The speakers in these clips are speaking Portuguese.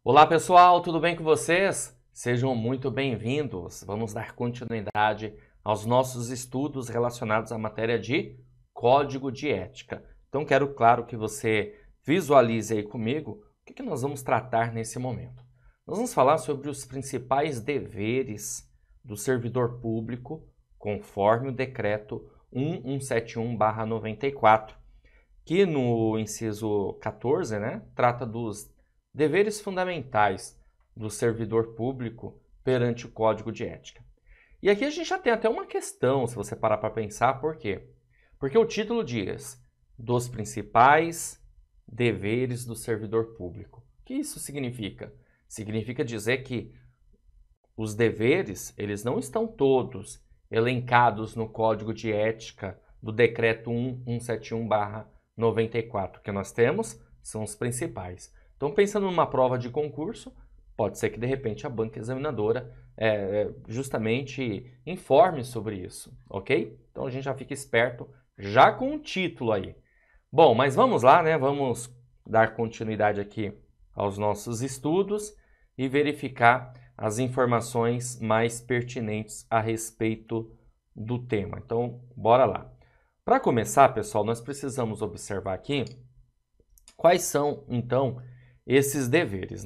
Olá pessoal, tudo bem com vocês? Sejam muito bem-vindos. Vamos dar continuidade aos nossos estudos relacionados à matéria de Código de Ética. Então quero, claro, que você visualize aí comigo o que nós vamos tratar nesse momento. Nós vamos falar sobre os principais deveres do servidor público, conforme o decreto 1171/94, que no inciso 14, trata dos deveres fundamentais do servidor público perante o Código de Ética. E aqui a gente já tem até uma questão, se você parar para pensar, por quê? Porque o título diz dos principais deveres do servidor público. O que isso significa? Significa dizer que os deveres, eles não estão todos elencados no Código de Ética do Decreto 1171/94. O que nós temos são os principais. Então, pensando numa prova de concurso, pode ser que, de repente, a banca examinadora justamente informe sobre isso, ok? Então, a gente já fica esperto já com o título aí. Bom, mas vamos lá, Vamos dar continuidade aqui aos nossos estudos e verificar as informações mais pertinentes a respeito do tema. Então, bora lá. Para começar, pessoal, nós precisamos observar aqui quais são, então, esses deveres,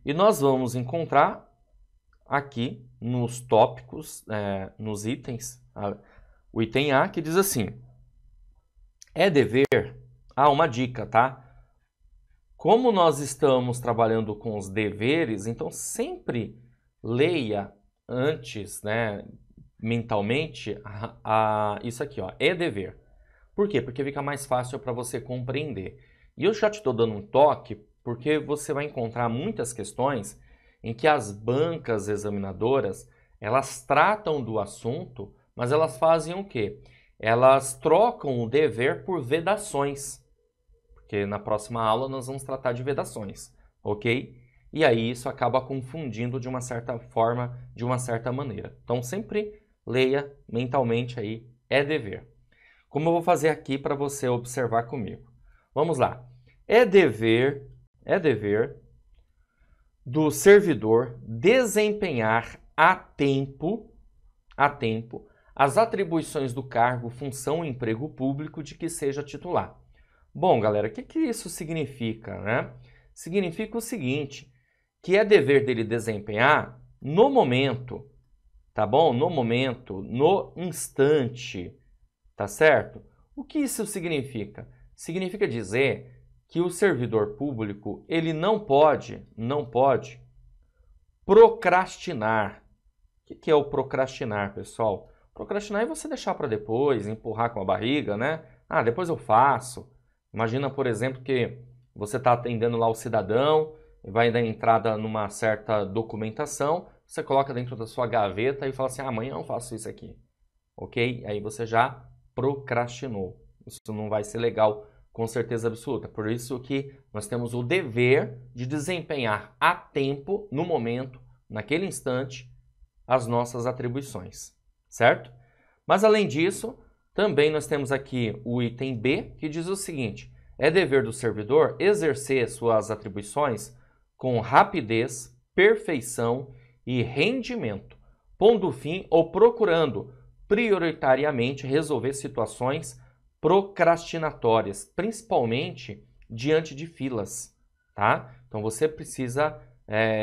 E nós vamos encontrar aqui nos tópicos, nos itens, o item A, que diz assim: é dever... uma dica, tá? Como nós estamos trabalhando com os deveres, então sempre leia antes, mentalmente, isso aqui, ó, é dever. Por quê? Porque fica mais fácil para você compreender. E eu já te estou dando um toque, porque você vai encontrar muitas questões em que as bancas examinadoras, elas tratam do assunto, mas elas fazem o quê? Elas trocam o dever por vedações, porque na próxima aula nós vamos tratar de vedações, ok? E aí isso acaba confundindo de uma certa forma, de uma certa maneira. Então sempre leia mentalmente aí, é dever. Como eu vou fazer aqui para você observar comigo. Vamos lá. É dever do servidor desempenhar a tempo as atribuições do cargo, função ou emprego público de que seja titular. Bom, galera, o que isso significa, Significa o seguinte, que é dever dele desempenhar no momento, tá bom? No momento, no instante, tá certo? O que isso significa? Significa dizer que o servidor público, ele não pode procrastinar. O que é o procrastinar, pessoal? Procrastinar é você deixar para depois, empurrar com a barriga, depois eu faço. Imagina, por exemplo, que você está atendendo lá o cidadão, vai dar entrada numa certa documentação, você coloca dentro da sua gaveta e fala assim, amanhã eu faço isso aqui, ok? Aí você já procrastinou. Isso não vai ser legal, com certeza absoluta. Por isso que nós temos o dever de desempenhar a tempo, no momento, naquele instante, as nossas atribuições, certo? Mas além disso, também nós temos aqui o item B, que diz o seguinte: é dever do servidor exercer suas atribuições com rapidez, perfeição e rendimento, pondo fim ou procurando prioritariamente resolver situações procrastinatórias, principalmente diante de filas, tá? Então você precisa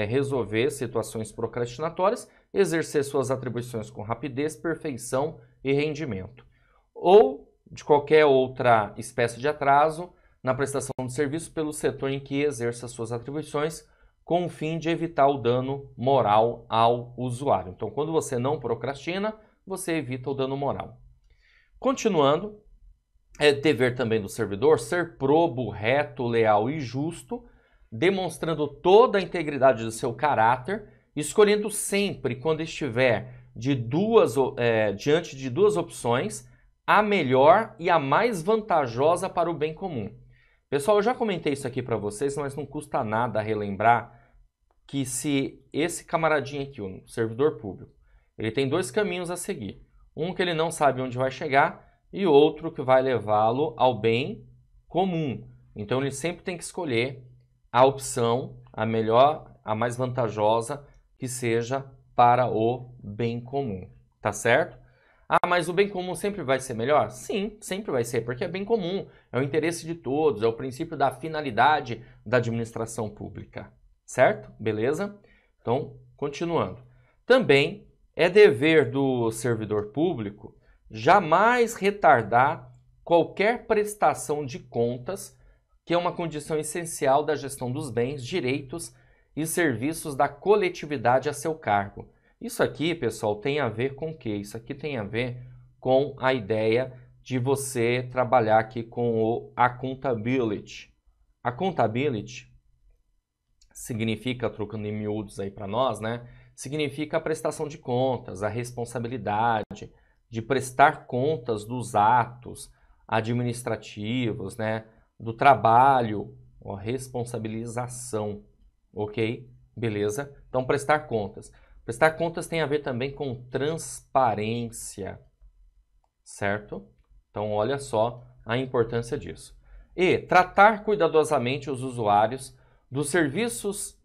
resolver situações procrastinatórias, exercer suas atribuições com rapidez, perfeição e rendimento. Ou de qualquer outra espécie de atraso na prestação de serviço pelo setor em que exerça suas atribuições, com o fim de evitar o dano moral ao usuário. Então, quando você não procrastina, você evita o dano moral. Continuando, é dever também do servidor ser probo, reto, leal e justo, demonstrando toda a integridade do seu caráter, escolhendo sempre, quando estiver diante de duas opções, a melhor e a mais vantajosa para o bem comum. Pessoal, eu já comentei isso aqui para vocês, mas não custa nada relembrar que se esse camaradinho aqui, o servidor público, ele tem dois caminhos a seguir. Um que ele não sabe onde vai chegar e outro que vai levá-lo ao bem comum. Então ele sempre tem que escolher a opção, a melhor, a mais vantajosa, que seja para o bem comum, tá certo? Ah, mas o bem comum sempre vai ser melhor? Sim, sempre vai ser, porque é bem comum, é o interesse de todos, é o princípio da finalidade da administração pública, certo? Beleza? Então, continuando. Também é dever do servidor público jamais retardar qualquer prestação de contas, que é uma condição essencial da gestão dos bens, direitos e serviços da coletividade a seu cargo. Isso aqui, pessoal, tem a ver com o quê? Isso aqui tem a ver com a ideia de você trabalhar aqui com o accountability. Accountability significa, trocando em miúdos aí para nós, né? Significa a prestação de contas, a responsabilidade de prestar contas dos atos administrativos, né? Do trabalho, a responsabilização, ok? Beleza? Então, prestar contas. Prestar contas tem a ver também com transparência, certo? Então, olha só a importância disso. E tratar cuidadosamente os usuários dos serviços,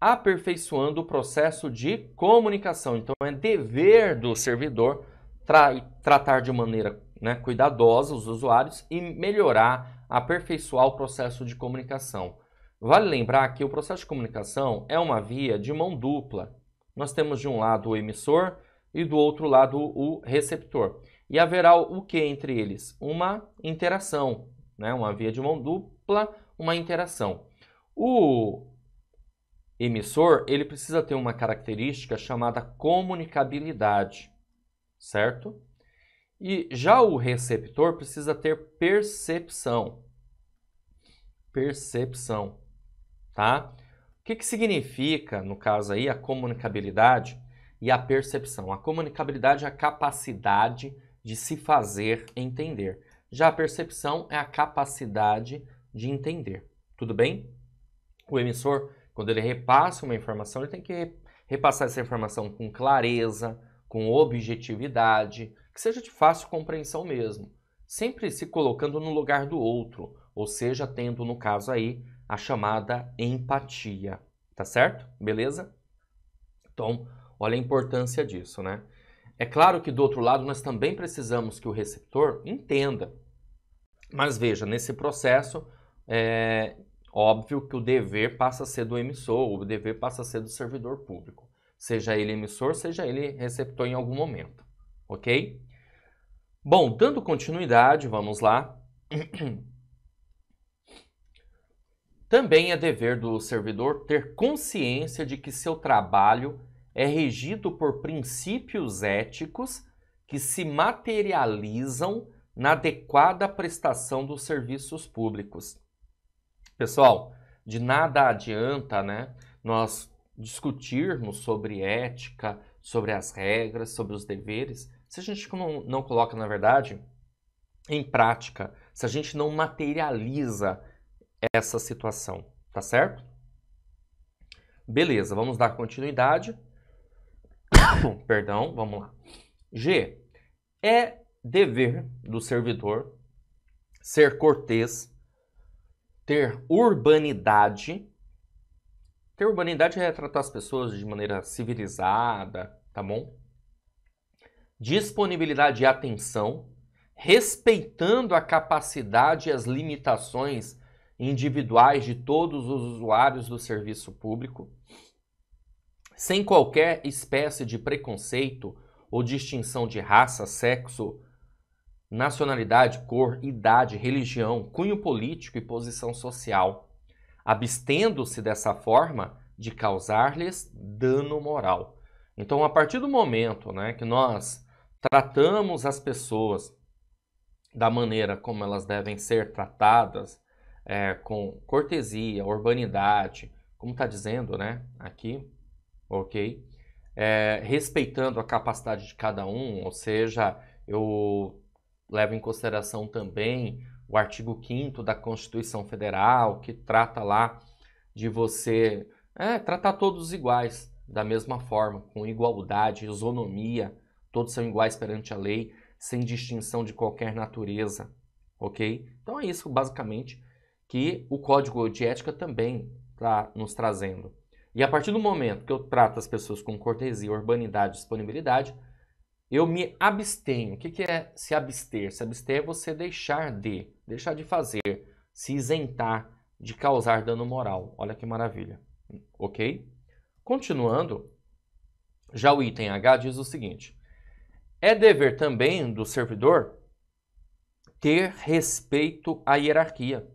aperfeiçoando o processo de comunicação. Então, é dever do servidor tratar de maneira, né, cuidadosa os usuários e melhorar, aperfeiçoar o processo de comunicação. Vale lembrar que o processo de comunicação é uma via de mão dupla. Nós temos de um lado o emissor e do outro lado o receptor. E haverá o que entre eles? Uma interação, né? Uma via de mão dupla, uma interação. O emissor, ele precisa ter uma característica chamada comunicabilidade, certo? E já o receptor precisa ter percepção. Percepção, tá? O que significa, no caso aí, a comunicabilidade e a percepção? A comunicabilidade é a capacidade de se fazer entender. Já a percepção é a capacidade de entender. Tudo bem? O emissor, quando ele repassa uma informação, ele tem que repassar essa informação com clareza, com objetividade, que seja de fácil compreensão mesmo. Sempre se colocando no lugar do outro, ou seja, tendo, no caso aí, a chamada empatia, tá certo? Beleza? Então, olha a importância disso, né? É claro que do outro lado nós também precisamos que o receptor entenda. Mas veja, nesse processo, é óbvio que o dever passa a ser do emissor, o dever passa a ser do servidor público. Seja ele emissor, seja ele receptor em algum momento, ok? Bom, dando continuidade, vamos lá. Também é dever do servidor ter consciência de que seu trabalho é regido por princípios éticos que se materializam na adequada prestação dos serviços públicos. Pessoal, de nada adianta, né, nós discutirmos sobre ética, sobre as regras, sobre os deveres, se a gente não coloca, na verdade, em prática, se a gente não materializa essa situação, tá certo? Beleza, vamos dar continuidade. Perdão, vamos lá. G. É dever do servidor ser cortês, ter urbanidade. Ter urbanidade é tratar as pessoas de maneira civilizada, tá bom? Disponibilidade e atenção, respeitando a capacidade e as limitações individuais de todos os usuários do serviço público, sem qualquer espécie de preconceito ou distinção de raça, sexo, nacionalidade, cor, idade, religião, cunho político e posição social, abstendo-se dessa forma de causar-lhes dano moral. Então, a partir do momento, né, que nós tratamos as pessoas da maneira como elas devem ser tratadas, com cortesia, urbanidade, como está dizendo, né, aqui, ok? Respeitando a capacidade de cada um, ou seja, eu levo em consideração também o artigo 5º da Constituição Federal, que trata lá de você tratar todos iguais, da mesma forma, com igualdade, isonomia, todos são iguais perante a lei, sem distinção de qualquer natureza, ok? Então é isso, basicamente, que o Código de Ética também está nos trazendo. E a partir do momento que eu trato as pessoas com cortesia, urbanidade, disponibilidade, eu me abstenho. O que é se abster? Se abster é você deixar de fazer, se isentar de causar dano moral. Olha que maravilha, ok? Continuando, já o item H diz o seguinte: é dever também do servidor ter respeito à hierarquia,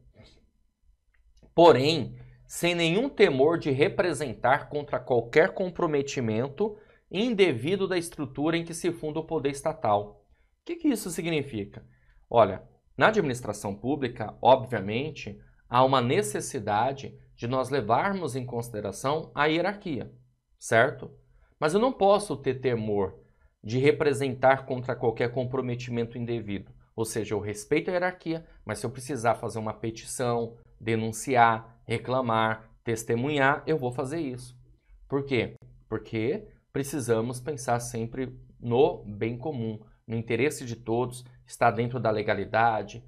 porém, sem nenhum temor de representar contra qualquer comprometimento indevido da estrutura em que se funda o poder estatal. O que isso significa? Olha, na administração pública, obviamente, há uma necessidade de nós levarmos em consideração a hierarquia, certo? Mas eu não posso ter temor de representar contra qualquer comprometimento indevido. Ou seja, eu respeito a hierarquia, mas se eu precisar fazer uma petição, denunciar, reclamar, testemunhar, eu vou fazer isso. Por quê? Porque precisamos pensar sempre no bem comum, no interesse de todos, está dentro da legalidade,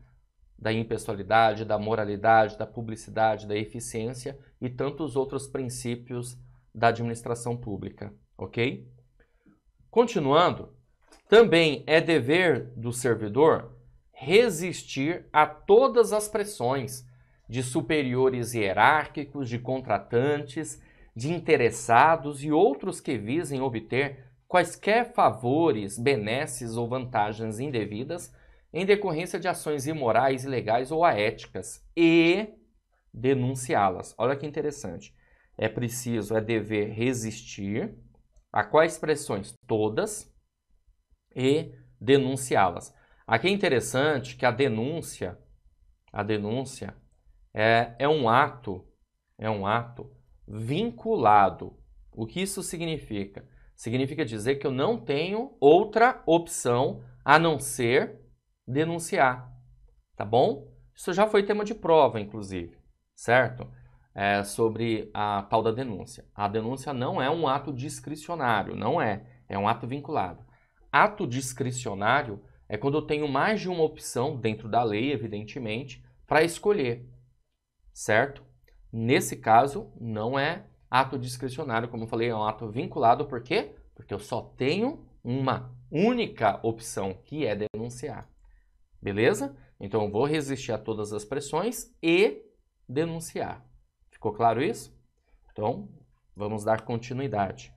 da impessoalidade, da moralidade, da publicidade, da eficiência e tantos outros princípios da administração pública, ok? Continuando, também é dever do servidor resistir a todas as pressões de superiores hierárquicos, de contratantes, de interessados e outros que visem obter quaisquer favores, benesses ou vantagens indevidas em decorrência de ações imorais, ilegais ou aéticas e denunciá-las. Olha que interessante. É dever resistir a quais pressões? Todas, e denunciá-las. Aqui é interessante que a denúncia é um ato vinculado. O que isso significa? Significa dizer que eu não tenho outra opção a não ser denunciar, tá bom? Isso já foi tema de prova, inclusive, certo? Sobre a tal da denúncia. A denúncia não é um ato discricionário, não é. É um ato vinculado. Ato discricionário é quando eu tenho mais de uma opção, dentro da lei, evidentemente, para escolher, certo? Nesse caso, não é ato discricionário, como eu falei, é um ato vinculado. Por quê? Porque eu só tenho uma única opção, que é denunciar. Beleza? Então, eu vou resistir a todas as pressões e denunciar. Ficou claro isso? Então, vamos dar continuidade.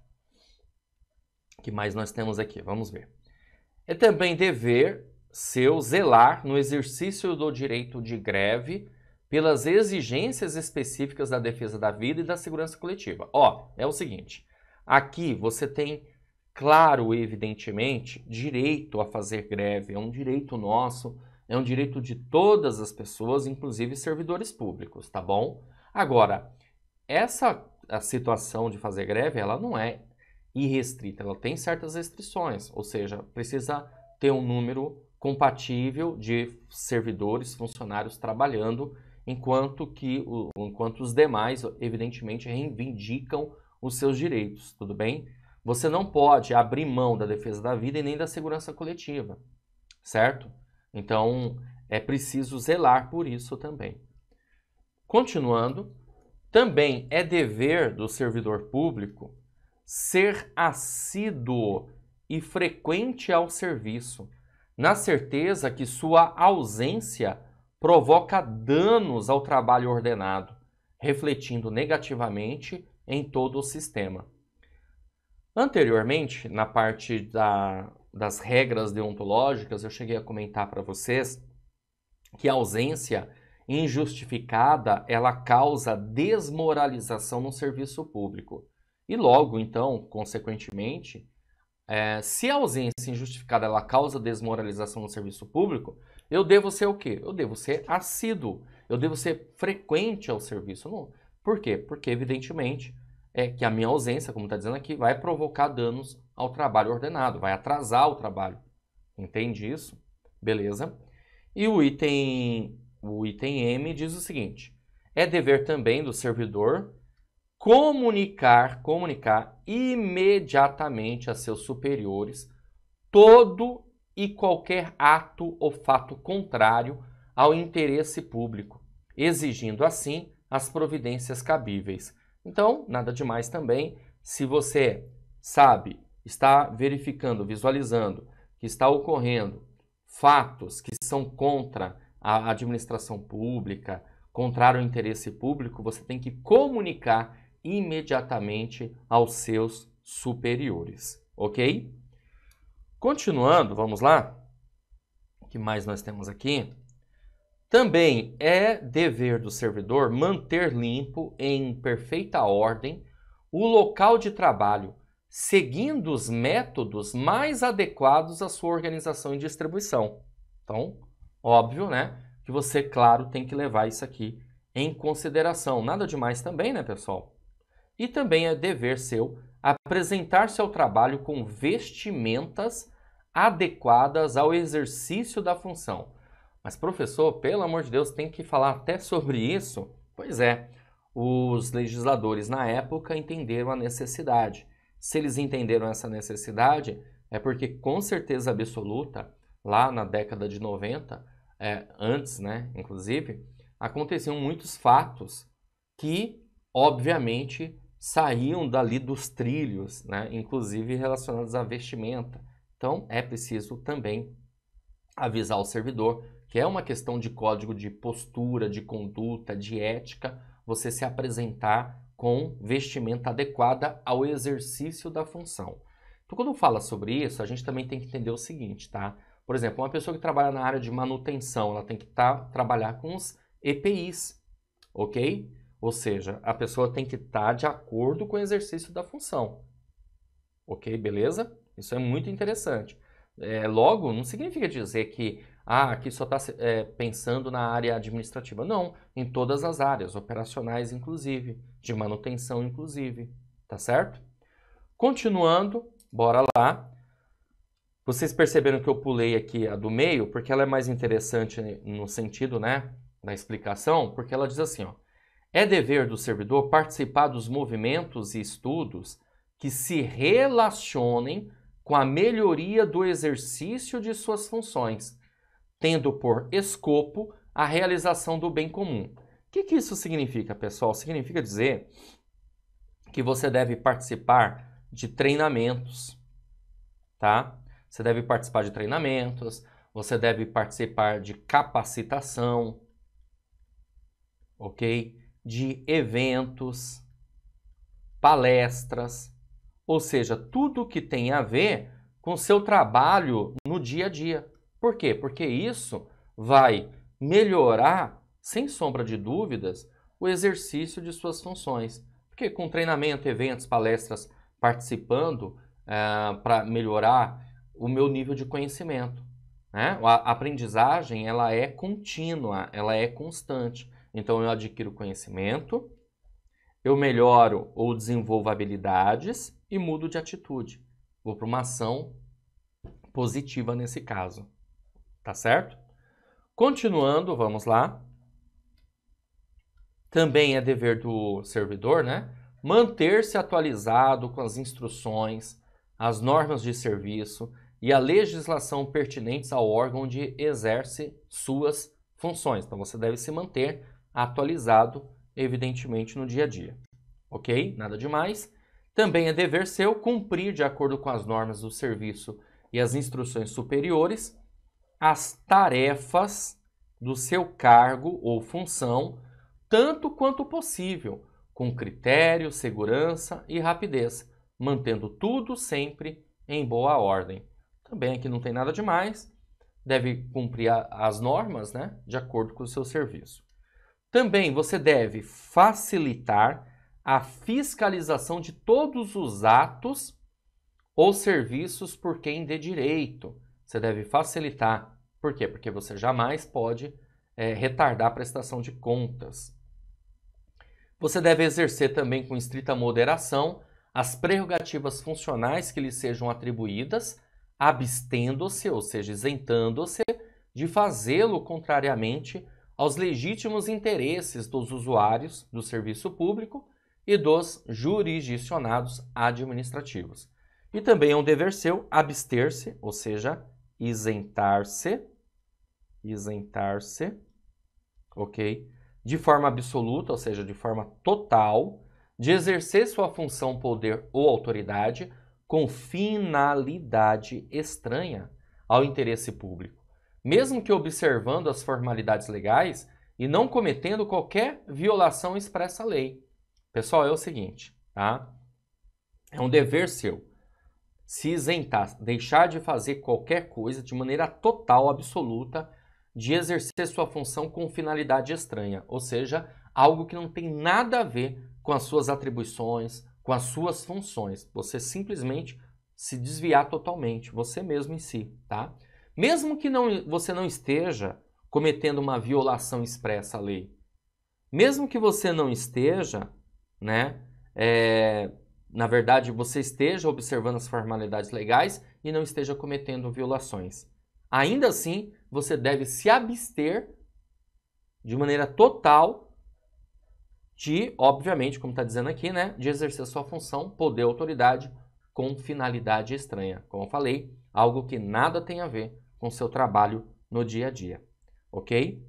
O que mais nós temos aqui? Vamos ver. É também dever seu zelar no exercício do direito de greve pelas exigências específicas da defesa da vida e da segurança coletiva. É o seguinte, aqui você tem, claro, evidentemente, direito a fazer greve, é um direito nosso, é um direito de todas as pessoas, inclusive servidores públicos, tá bom? Agora, a situação de fazer greve, ela não é irrestrita, ela tem certas restrições, ou seja, precisa ter um número compatível de servidores, funcionários trabalhando, enquanto os demais, evidentemente, reivindicam os seus direitos, tudo bem? Você não pode abrir mão da defesa da vida e nem da segurança coletiva, certo? Então, é preciso zelar por isso também. Continuando, também é dever do servidor público ser assíduo e frequente ao serviço, na certeza que sua ausência provoca danos ao trabalho ordenado, refletindo negativamente em todo o sistema. Anteriormente, na parte das regras deontológicas, eu cheguei a comentar para vocês que a ausência injustificada, ela causa desmoralização no serviço público. E logo, então, consequentemente, se a ausência injustificada ela causa desmoralização no serviço público, eu devo ser o quê? Eu devo ser assíduo, eu devo ser frequente ao serviço. Não. Por quê? Porque, evidentemente, que a minha ausência, como está dizendo aqui, vai provocar danos ao trabalho ordenado, vai atrasar o trabalho. Entende isso? Beleza? E o item M diz o seguinte: é dever também do servidor comunicar imediatamente a seus superiores todo e qualquer ato ou fato contrário ao interesse público, exigindo assim as providências cabíveis. Então, nada demais também, se você sabe, está verificando, visualizando que está ocorrendo fatos que são contra a administração pública, contrário ao interesse público, você tem que comunicar imediatamente aos seus superiores, ok? Continuando, vamos lá. O que mais nós temos aqui? Também é dever do servidor manter limpo, em perfeita ordem, o local de trabalho, seguindo os métodos mais adequados à sua organização e distribuição. Então, óbvio, né, que você, claro, tem que levar isso aqui em consideração. Nada demais também, né, pessoal? E também é dever seu apresentar seu trabalho com vestimentas adequadas ao exercício da função. Mas, professor, pelo amor de Deus, tem que falar até sobre isso? Pois é, os legisladores na época entenderam a necessidade. Se eles entenderam essa necessidade, é porque com certeza absoluta, lá na década de 90, antes, né, inclusive, aconteciam muitos fatos que, obviamente, saíam dali dos trilhos, né, inclusive relacionados à vestimenta. Então, é preciso também avisar o servidor que é uma questão de código de postura, de conduta, de ética, você se apresentar com vestimenta adequada ao exercício da função. Então, quando fala sobre isso, a gente também tem que entender o seguinte, tá? Por exemplo, uma pessoa que trabalha na área de manutenção, ela tem que trabalhar com os EPIs, ok? Ou seja, a pessoa tem que estar de acordo com o exercício da função. Ok, beleza? Isso é muito interessante. Logo, não significa dizer que aqui só está pensando na área administrativa. Não, em todas as áreas, operacionais inclusive, de manutenção inclusive, tá certo? Continuando, bora lá. Vocês perceberam que eu pulei aqui a do meio, porque ela é mais interessante no sentido, né, da explicação, porque ela diz assim, ó, é dever do servidor participar dos movimentos e estudos que se relacionem com a melhoria do exercício de suas funções, tendo por escopo a realização do bem comum. O que isso significa, pessoal? Significa dizer que você deve participar de treinamentos, tá? Você deve participar de treinamentos, você deve participar de capacitação, ok? De eventos, palestras, ou seja, tudo que tem a ver com o seu trabalho no dia a dia. Por quê? Porque isso vai melhorar, sem sombra de dúvidas, o exercício de suas funções. Porque com treinamento, eventos, palestras, participando para melhorar o meu nível de conhecimento, né? A aprendizagem ela é contínua, ela é constante. Então eu adquiro conhecimento, eu melhoro ou desenvolvo habilidades e mudo de atitude. Vou para uma ação positiva nesse caso. Tá certo? Continuando, vamos lá. Também é dever do servidor, né, manter-se atualizado com as instruções, as normas de serviço e a legislação pertinentes ao órgão onde exerce suas funções. Então você deve se manter atualizado, evidentemente, no dia a dia. Ok? Nada demais. Também é dever seu cumprir, de acordo com as normas do serviço e as instruções superiores, as tarefas do seu cargo ou função, tanto quanto possível, com critério, segurança e rapidez, mantendo tudo sempre em boa ordem. Também aqui não tem nada demais, deve cumprir as normas, né, de acordo com o seu serviço. Também você deve facilitar a fiscalização de todos os atos ou serviços por quem dê direito. Você deve facilitar. Por quê? Porque você jamais pode retardar a prestação de contas. Você deve exercer também com estrita moderação as prerrogativas funcionais que lhe sejam atribuídas, abstendo-se, ou seja, isentando-se de fazê-lo contrariamente aos legítimos interesses dos usuários do serviço público e dos jurisdicionados administrativos. E também é um dever seu abster-se, ou seja, isentar-se, ok, de forma absoluta, ou seja, de forma total, de exercer sua função, poder ou autoridade com finalidade estranha ao interesse público, mesmo que observando as formalidades legais e não cometendo qualquer violação expressa à lei. Pessoal, é o seguinte, tá? É um dever seu se isentar, deixar de fazer qualquer coisa de maneira total, absoluta, de exercer sua função com finalidade estranha, ou seja, algo que não tem nada a ver com as suas atribuições, com as suas funções. Você simplesmente se desviar totalmente, você mesmo em si, tá? Mesmo que você não esteja cometendo uma violação expressa à lei, mesmo que você não esteja, né, na verdade, você esteja observando as formalidades legais e não esteja cometendo violações. Ainda assim, você deve se abster de maneira total de, obviamente, como está dizendo aqui, né, de exercer sua função, poder, autoridade com finalidade estranha. Como eu falei, algo que nada tem a ver com seu trabalho no dia a dia, ok?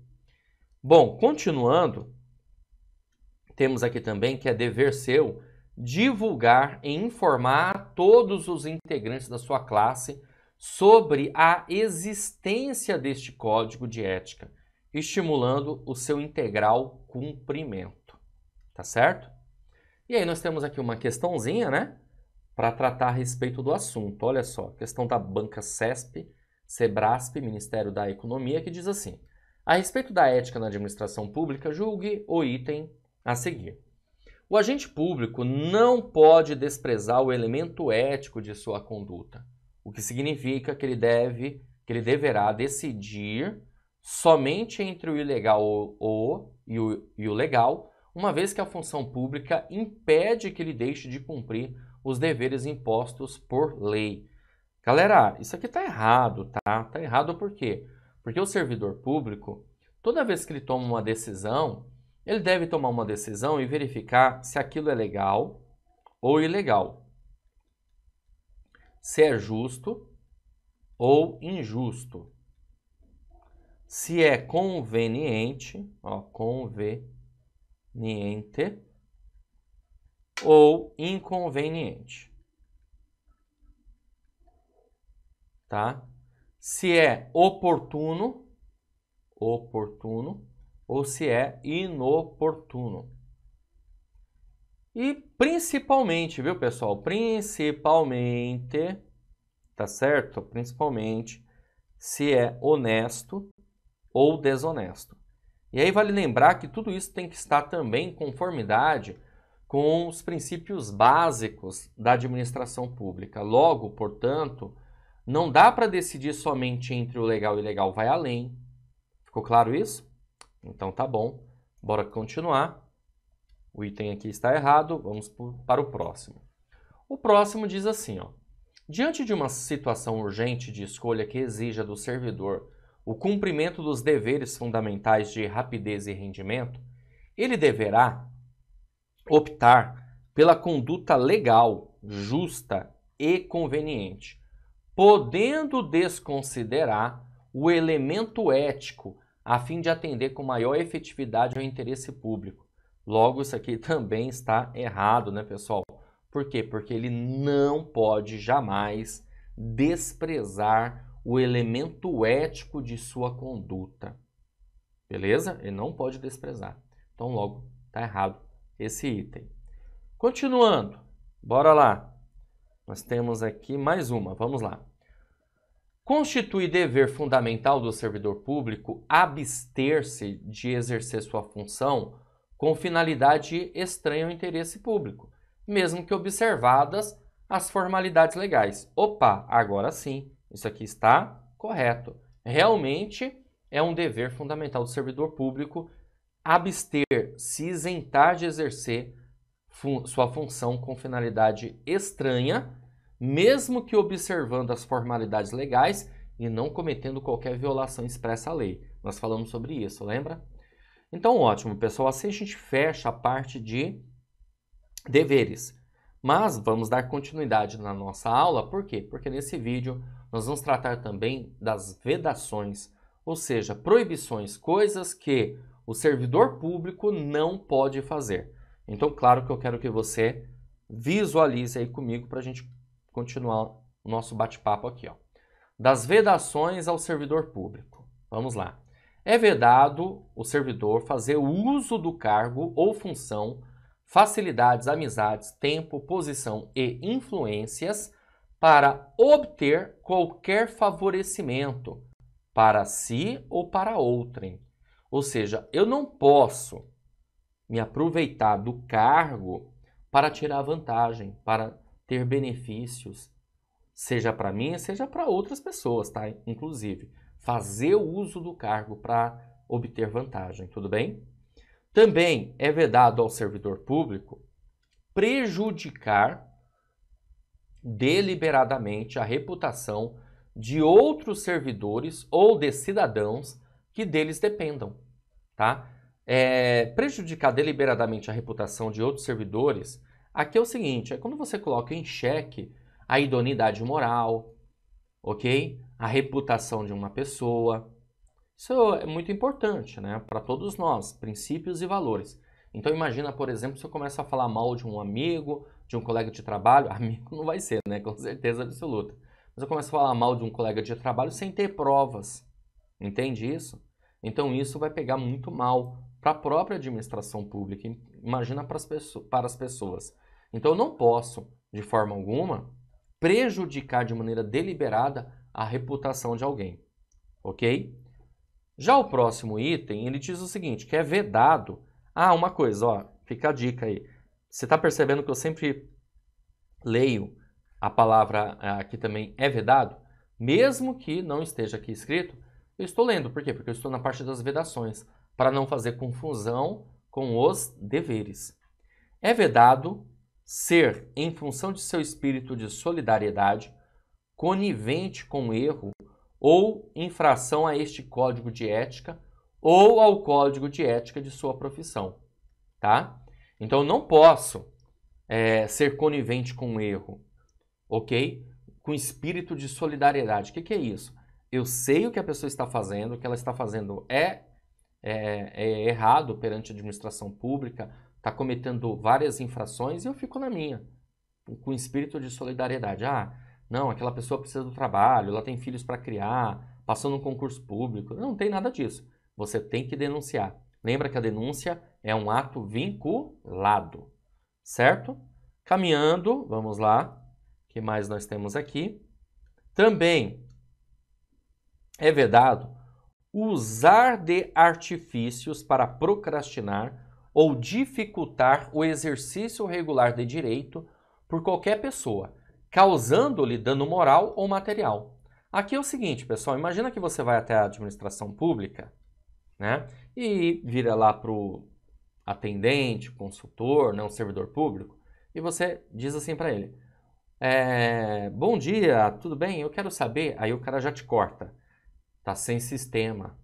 Bom, continuando, temos aqui também que é dever seu divulgar e informar a todos os integrantes da sua classe sobre a existência deste código de ética, estimulando o seu integral cumprimento. Tá certo? E aí nós temos aqui uma questãozinha, né? Para tratar a respeito do assunto. Olha só, questão da banca CESP, SEBRASP, Ministério da Economia, que diz assim: a respeito da ética na administração pública, julgue o item a seguir. O agente público não pode desprezar o elemento ético de sua conduta, o que significa que ele deverá decidir somente entre o ilegal e o legal, uma vez que a função pública impede que ele deixe de cumprir os deveres impostos por lei. Galera, isso aqui está errado, tá? Está errado por quê? Porque o servidor público, toda vez que ele toma uma decisão, ele deve tomar uma decisão e verificar se aquilo é legal ou ilegal, se é justo ou injusto, se é conveniente, conveniente ou inconveniente, tá? Se é oportuno ou se é inoportuno. E principalmente, viu, pessoal? Principalmente, tá certo? Principalmente se é honesto ou desonesto. E aí vale lembrar que tudo isso tem que estar também em conformidade com os princípios básicos da administração pública. Logo, portanto, não dá para decidir somente entre o legal e o ilegal, vai além. Ficou claro isso? Então tá bom. Bora continuar. O item aqui está errado, vamos para o próximo. O próximo diz assim, ó: diante de uma situação urgente de escolha que exija do servidor o cumprimento dos deveres fundamentais de rapidez e rendimento, ele deverá optar pela conduta legal, justa e conveniente, podendo desconsiderar o elemento ético a fim de atender com maior efetividade ao interesse público. Logo, isso aqui também está errado, né, pessoal? Por quê? Porque ele não pode jamais desprezar o elemento ético de sua conduta. Beleza? Ele não pode desprezar. Então, logo, está errado esse item. Continuando, bora lá. Nós temos aqui mais uma, vamos lá. Constitui dever fundamental do servidor público abster-se de exercer sua função com finalidade estranha ao interesse público, mesmo que observadas as formalidades legais. Opa, agora sim, isso aqui está correto. Realmente é um dever fundamental do servidor público abster, se isentar de exercer sua função com finalidade estranha, mesmo que observando as formalidades legais e não cometendo qualquer violação expressa à lei. Nós falamos sobre isso, lembra? Então, ótimo, pessoal. Assim a gente fecha a parte de deveres. Mas vamos dar continuidade na nossa aula. Por quê? Porque nesse vídeo nós vamos tratar também das vedações, ou seja, proibições, coisas que o servidor público não pode fazer. Então, claro que eu quero que você visualize aí comigo para a gente continuar o nosso bate-papo aqui, ó. Das vedações ao servidor público. Vamos lá. É vedado o servidor fazer uso do cargo ou função, facilidades, amizades, tempo, posição e influências para obter qualquer favorecimento para si ou para outrem. Ou seja, eu não posso me aproveitar do cargo para tirar vantagem, para ter benefícios, seja para mim, seja para outras pessoas, tá? Inclusive, fazer o uso do cargo para obter vantagem, tudo bem? Também é vedado ao servidor público prejudicar deliberadamente a reputação de outros servidores ou de cidadãos que deles dependam, tá? Prejudicar deliberadamente a reputação de outros servidores, aqui é o seguinte, é quando você coloca em xeque a idoneidade moral, ok? A reputação de uma pessoa. Isso é muito importante, né? Para todos nós, princípios e valores. Então imagina, por exemplo, se eu começo a falar mal de um amigo, de um colega de trabalho, amigo não vai ser, né? Com certeza absoluta. Mas eu começo a falar mal de um colega de trabalho sem ter provas. Entende isso? Então isso vai pegar muito mal para a própria administração pública. Imagina para as pessoas. Então eu não posso, de forma alguma, prejudicar de maneira deliberada a reputação de alguém. Ok? Já o próximo item, ele diz o seguinte, que é vedado. Ah, uma coisa, ó, fica a dica aí. Você está percebendo que eu sempre leio a palavra aqui também é vedado? Mesmo que não esteja aqui escrito, eu estou lendo. Por quê? Porque eu estou na parte das vedações, para não fazer confusão com os deveres. É vedado ser, em função de seu espírito de solidariedade, conivente com o erro ou infração a este código de ética ou ao código de ética de sua profissão, tá? Então, eu não posso ser conivente com o erro, ok? Com espírito de solidariedade. O que é isso? Eu sei o que a pessoa está fazendo, o que ela está fazendo é errado perante a administração pública, está cometendo várias infrações e eu fico na minha, com espírito de solidariedade. Ah, não, aquela pessoa precisa do trabalho, ela tem filhos para criar, passou num concurso público. Não tem nada disso. Você tem que denunciar. Lembra que a denúncia é um ato vinculado, certo? Caminhando, vamos lá. O que mais nós temos aqui? Também é vedado usar de artifícios para procrastinar ou dificultar o exercício regular de direito por qualquer pessoa, causando-lhe dano moral ou material. Aqui é o seguinte, pessoal, imagina que você vai até a administração pública, né, e vira lá para o atendente, consultor, né, um servidor público, e você diz assim para ele, bom dia, tudo bem? Eu quero saber, aí o cara já te corta, tá sem sistema.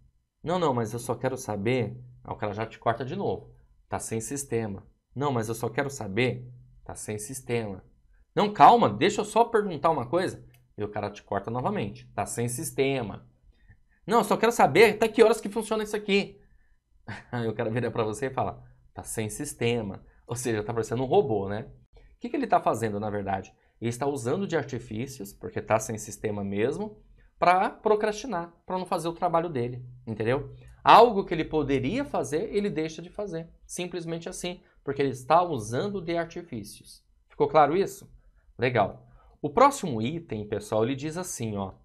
Não, mas eu só quero saber, aí o cara já te corta de novo, tá sem sistema. Não, mas eu só quero saber, tá sem sistema. Não, calma, deixa eu só perguntar uma coisa. E o cara te corta novamente. Tá sem sistema. Não, eu só quero saber até que horas que funciona isso aqui. Aí o cara vira pra você e fala, tá sem sistema. Ou seja, tá parecendo um robô, né? O que ele tá fazendo, na verdade? Ele está usando de artifícios, porque tá sem sistema mesmo, para procrastinar, para não fazer o trabalho dele, entendeu? Algo que ele poderia fazer, ele deixa de fazer. Simplesmente assim, porque ele está usando de artifícios. Ficou claro isso? Legal. O próximo item, pessoal, ele diz assim, ó.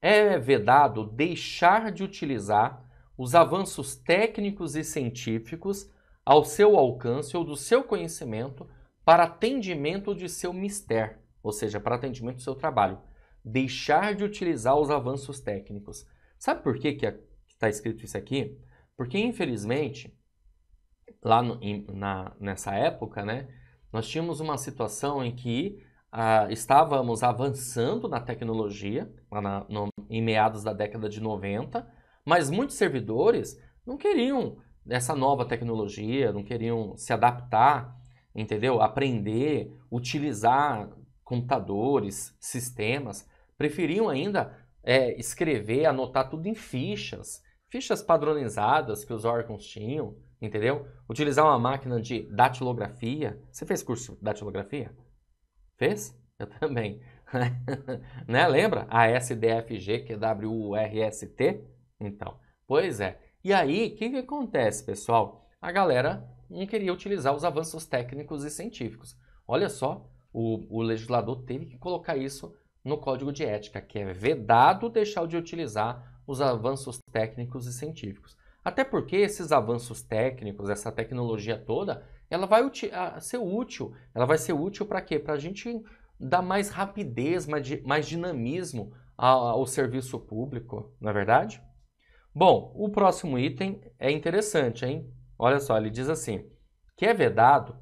É vedado deixar de utilizar os avanços técnicos e científicos ao seu alcance ou do seu conhecimento para atendimento de seu mistério, ou seja, para atendimento do seu trabalho. Deixar de utilizar os avanços técnicos. Sabe por que está escrito isso aqui? Porque, infelizmente, lá nessa época, né, nós tínhamos uma situação em que estávamos avançando na tecnologia, lá em meados da década de 90, mas muitos servidores não queriam essa nova tecnologia, não queriam se adaptar, entendeu? Aprender, utilizar computadores, sistemas, preferiam ainda escrever, anotar tudo em fichas fichas padronizadas que os órgãos tinham, entendeu? Utilizar uma máquina de datilografia. Você fez curso de datilografia? Fez? Eu também. Né? Lembra? A SDFG, que é WURST? Então, pois é. E aí, o que acontece, pessoal? A galera não queria utilizar os avanços técnicos e científicos. Olha só, o legislador teve que colocar isso no Código de Ética, que é vedado deixar de utilizar os avanços técnicos e científicos. Até porque esses avanços técnicos, essa tecnologia toda, ela vai ser útil. Ela vai ser útil para quê? Para a gente dar mais rapidez, mais dinamismo ao serviço público, não é verdade? Bom, o próximo item é interessante, hein? Olha só, ele diz assim, que é vedado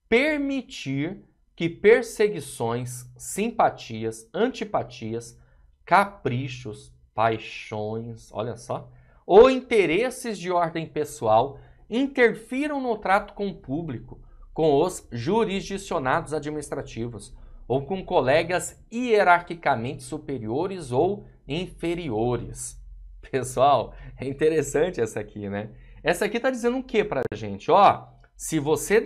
permitir que perseguições, simpatias, antipatias, caprichos, paixões, olha só, ou interesses de ordem pessoal interfiram no trato com o público, com os jurisdicionados administrativos, ou com colegas hierarquicamente superiores ou inferiores. Pessoal, é interessante essa aqui, né? Essa aqui está dizendo o que para a gente? Ó, se você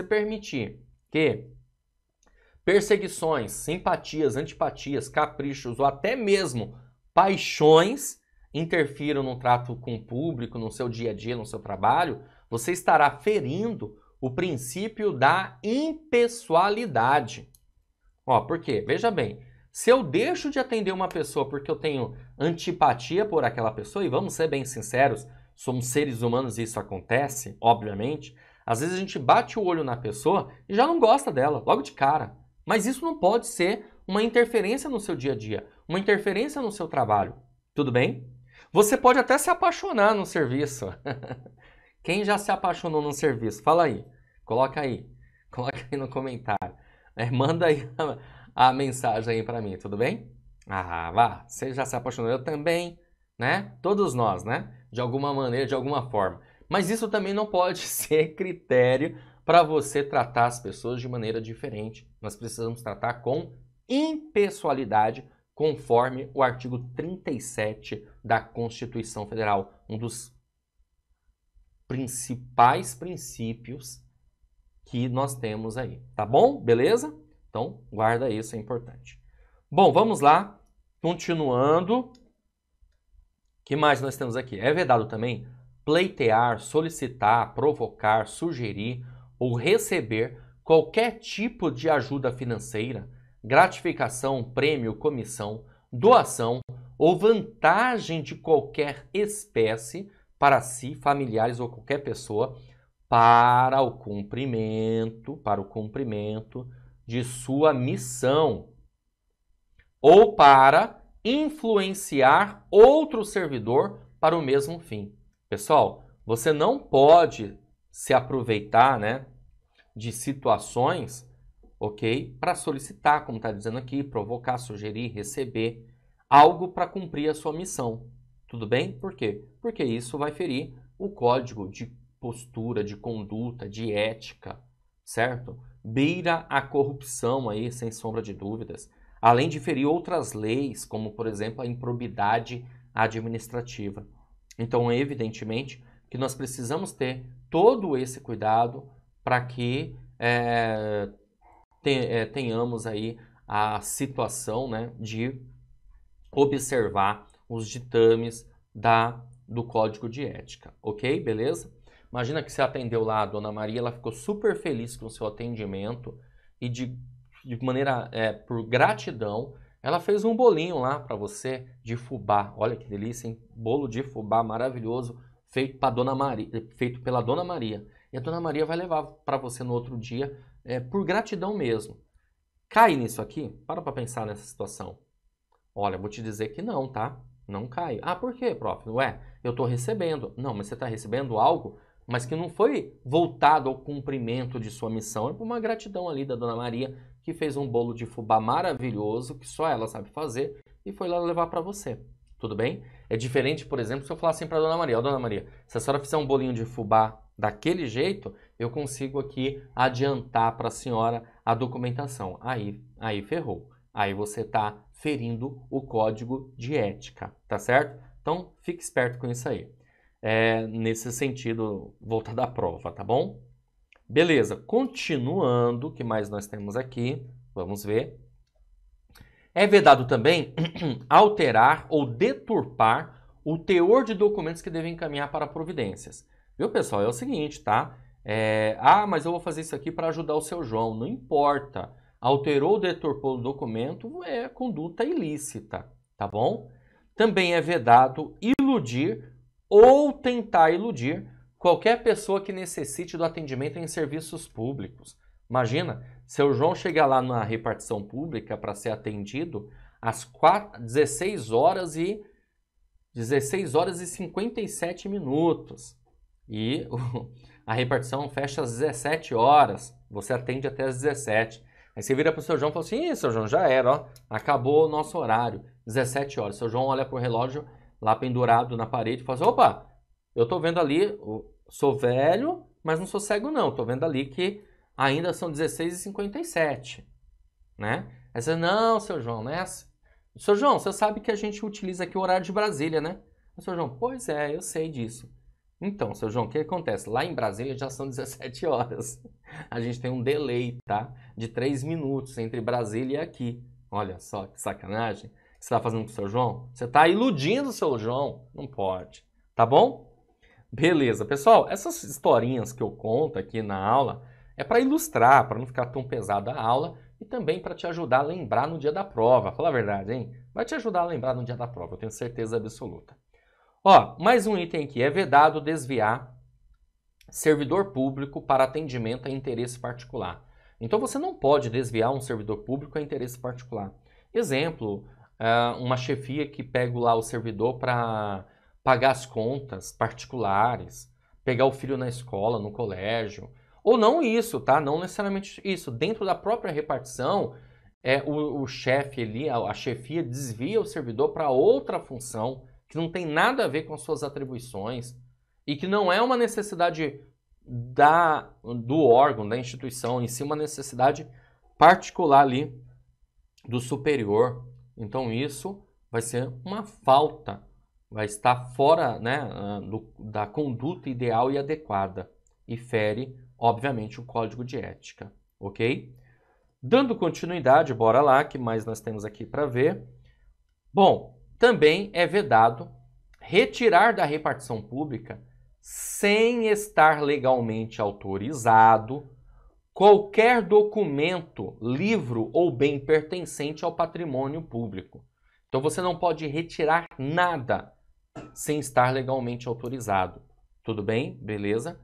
permitir que perseguições, simpatias, antipatias, caprichos ou até mesmo paixões interfiram no trato com o público, no seu dia a dia, no seu trabalho, você estará ferindo o princípio da impessoalidade. Ó, por quê? Veja bem, se eu deixo de atender uma pessoa porque eu tenho antipatia por aquela pessoa, e vamos ser bem sinceros, somos seres humanos e isso acontece, obviamente, às vezes a gente bate o olho na pessoa e já não gosta dela, logo de cara. Mas isso não pode ser uma interferência no seu dia a dia, uma interferência no seu trabalho. Tudo bem? Você pode até se apaixonar no serviço. Quem já se apaixonou no serviço? Fala aí. Coloca aí no comentário. Manda aí a mensagem aí pra mim, tudo bem? Ah, vá, você já se apaixonou, eu também, né? Todos nós, né? De alguma maneira, de alguma forma. Mas isso também não pode ser critério para você tratar as pessoas de maneira diferente. Nós precisamos tratar com impessoalidade, conforme o artigo 37 da Constituição Federal, um dos principais princípios que nós temos aí, tá bom? Beleza? Então, guarda isso, é importante. Bom, vamos lá, continuando. O que mais nós temos aqui? É vedado também pleitear, solicitar, provocar, sugerir ou receber qualquer tipo de ajuda financeira, gratificação, prêmio, comissão, doação ou vantagem de qualquer espécie para si, familiares ou qualquer pessoa, para o cumprimento de sua missão ou para influenciar outro servidor para o mesmo fim. Pessoal, você não pode se aproveitar, né, de situações, ok, para solicitar, como está dizendo aqui, provocar, sugerir, receber algo para cumprir a sua missão. Tudo bem? Por quê? Porque isso vai ferir o código de postura, de conduta, de ética, certo? Beira a corrupção aí, sem sombra de dúvidas. Além de ferir outras leis, como, por exemplo, a improbidade administrativa. Então, evidentemente, que nós precisamos ter todo esse cuidado para que tenhamos aí a situação, né, de observar os ditames do Código de Ética, ok? Beleza? Imagina que você atendeu lá a Dona Maria, ela ficou super feliz com o seu atendimento e de maneira, por gratidão, ela fez um bolinho lá para você de fubá. Olha que delícia, hein? Bolo de fubá maravilhoso, feito pela Dona Maria. E a Dona Maria vai levar para você no outro dia, por gratidão mesmo. Cai nisso aqui? Para pensar nessa situação. Olha, vou te dizer que não, tá? Não cai. Ah, por quê, prof? Ué, eu estou recebendo. Não, mas você está recebendo algo, mas que não foi voltado ao cumprimento de sua missão. É por uma gratidão ali da Dona Maria, que fez um bolo de fubá maravilhoso, que só ela sabe fazer, e foi lá levar para você. Tudo bem? É diferente, por exemplo, se eu falar assim para a Dona Maria, ó, Dona Maria, se a senhora fizer um bolinho de fubá daquele jeito, eu consigo aqui adiantar para a senhora a documentação. Aí ferrou. Aí você está ferindo o código de ética, tá certo? Então, fique esperto com isso aí. Nesse sentido, voltado à prova, tá bom? Beleza, continuando, o que mais nós temos aqui? Vamos ver. É vedado também alterar ou deturpar o teor de documentos que devem encaminhar para providências. Viu, pessoal? É o seguinte, tá? Mas eu vou fazer isso aqui para ajudar o seu João. Não importa. Alterou ou deturpou o documento é conduta ilícita, tá bom? Também é vedado iludir ou tentar iludir qualquer pessoa que necessite do atendimento em serviços públicos. Imagina, seu João chega lá na repartição pública para ser atendido às 16 horas e 57 minutos. E a repartição fecha às 17 horas. Você atende até às 17. Aí você vira para o seu João e fala assim, seu João, já era, ó, acabou o nosso horário, 17 horas. Seu João olha para o relógio lá pendurado na parede e fala assim, opa, eu estou vendo ali, sou velho, mas não sou cego não, estou vendo ali que ainda são 16h57, né? Aí você, não, seu João, não é assim. Seu João, você sabe que a gente utiliza aqui o horário de Brasília, né? Seu João, pois é, eu sei disso. Então, seu João, o que acontece? Lá em Brasília já são 17 horas. A gente tem um delay, tá? De 3 minutos entre Brasília e aqui. Olha só que sacanagem. O que você está fazendo com o seu João? Você está iludindo o seu João. Não pode. Tá bom? Beleza. Pessoal, essas historinhas que eu conto aqui na aula é para ilustrar, para não ficar tão pesada a aula e também para te ajudar a lembrar no dia da prova. Fala a verdade, hein? Vai te ajudar a lembrar no dia da prova, eu tenho certeza absoluta. Ó, mais um item aqui, é vedado desviar servidor público para atendimento a interesse particular. Então você não pode desviar um servidor público a interesse particular. Exemplo, uma chefia que pega lá o servidor para pagar as contas particulares, pegar o filho na escola, no colégio, ou não isso, tá? Não necessariamente isso. Dentro da própria repartição, o chefe ali, a chefia desvia o servidor para outra função que não tem nada a ver com as suas atribuições e que não é uma necessidade do órgão, da instituição, em si uma necessidade particular ali do superior. Então isso vai ser uma falta, vai estar fora, né, da conduta ideal e adequada e fere, obviamente, o código de ética, ok? Dando continuidade, bora lá, que mais nós temos aqui para ver? Bom, também é vedado retirar da repartição pública, sem estar legalmente autorizado, qualquer documento, livro ou bem pertencente ao patrimônio público. Então você não pode retirar nada sem estar legalmente autorizado. Tudo bem? Beleza?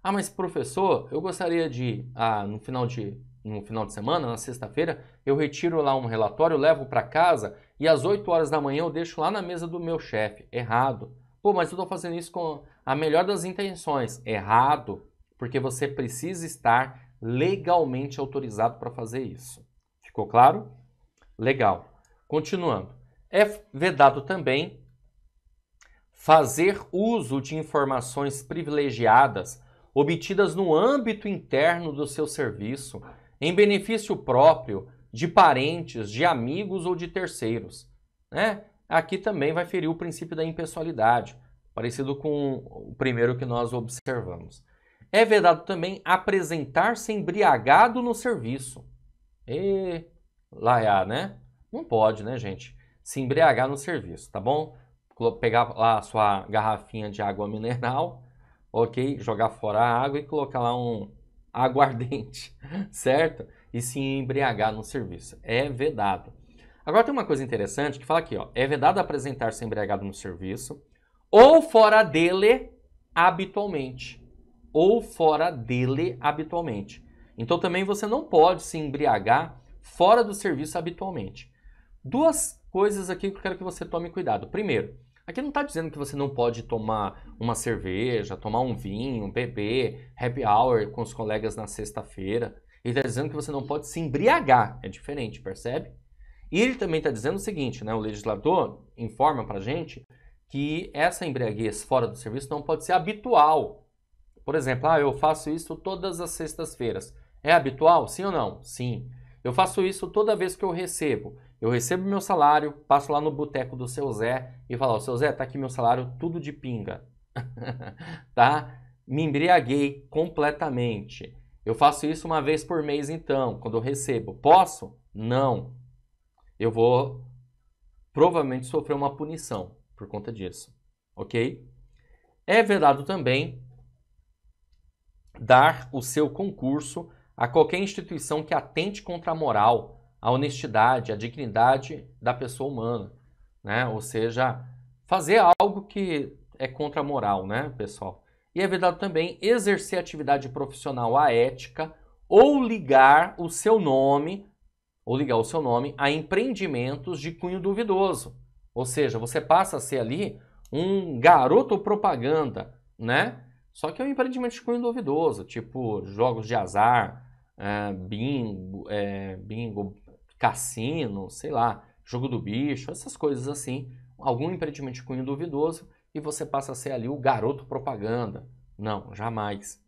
Ah, mas professor, eu gostaria de, no final de semana, na sexta-feira, eu retiro lá um relatório, levo para casa e às 8 horas da manhã eu deixo lá na mesa do meu chefe. Errado. Pô, mas eu estou fazendo isso com a melhor das intenções. Errado, porque você precisa estar legalmente autorizado para fazer isso. Ficou claro? Legal. Continuando. É vedado também fazer uso de informações privilegiadas obtidas no âmbito interno do seu serviço, em benefício próprio, de parentes, de amigos ou de terceiros. Né? Aqui também vai ferir o princípio da impessoalidade, parecido com o primeiro que nós observamos. É vedado também apresentar-se embriagado no serviço. Né? Não pode, né, gente? Se embriagar no serviço, tá bom? Pegar lá a sua garrafinha de água mineral, ok? Jogar fora a água e colocar lá um aguardente, certo? E se embriagar no serviço. É vedado. Agora tem uma coisa interessante que fala aqui, ó. É vedado apresentar-se embriagado no serviço ou fora dele habitualmente. Ou fora dele habitualmente. Então também você não pode se embriagar fora do serviço habitualmente. Duas coisas aqui que eu quero que você tome cuidado. Primeiro, aqui não está dizendo que você não pode tomar uma cerveja, tomar um vinho, beber, happy hour com os colegas na sexta-feira. Ele está dizendo que você não pode se embriagar. É diferente, percebe? E ele também está dizendo o seguinte, né? O legislador informa para a gente que essa embriaguez fora do serviço não pode ser habitual. Por exemplo, eu faço isso todas as sextas-feiras. É habitual? Sim ou não? Sim. Eu faço isso toda vez que eu recebo. eu recebo meu salário, passo lá no boteco do seu Zé e falo, ó, seu Zé, tá aqui meu salário, tudo de pinga. Tá? Me embriaguei completamente. Eu faço isso uma vez por mês, então, quando eu recebo. Posso? Não. Eu vou provavelmente sofrer uma punição por conta disso. Ok? É vedado também dar o seu concurso a qualquer instituição que atente contra a moral, a honestidade, a dignidade da pessoa humana, né? Ou seja, fazer algo que é contra a moral, né, pessoal? E é vedado também exercer atividade profissional aética ou ligar o seu nome a empreendimentos de cunho duvidoso. Ou seja, você passa a ser ali um garoto propaganda, né? Só que é um empreendimento de cunho duvidoso, tipo jogos de azar, bingo, cassino, sei lá, jogo do bicho, essas coisas assim. Algum empreendimento de cunho duvidoso e você passa a ser ali o garoto propaganda. Não, jamais.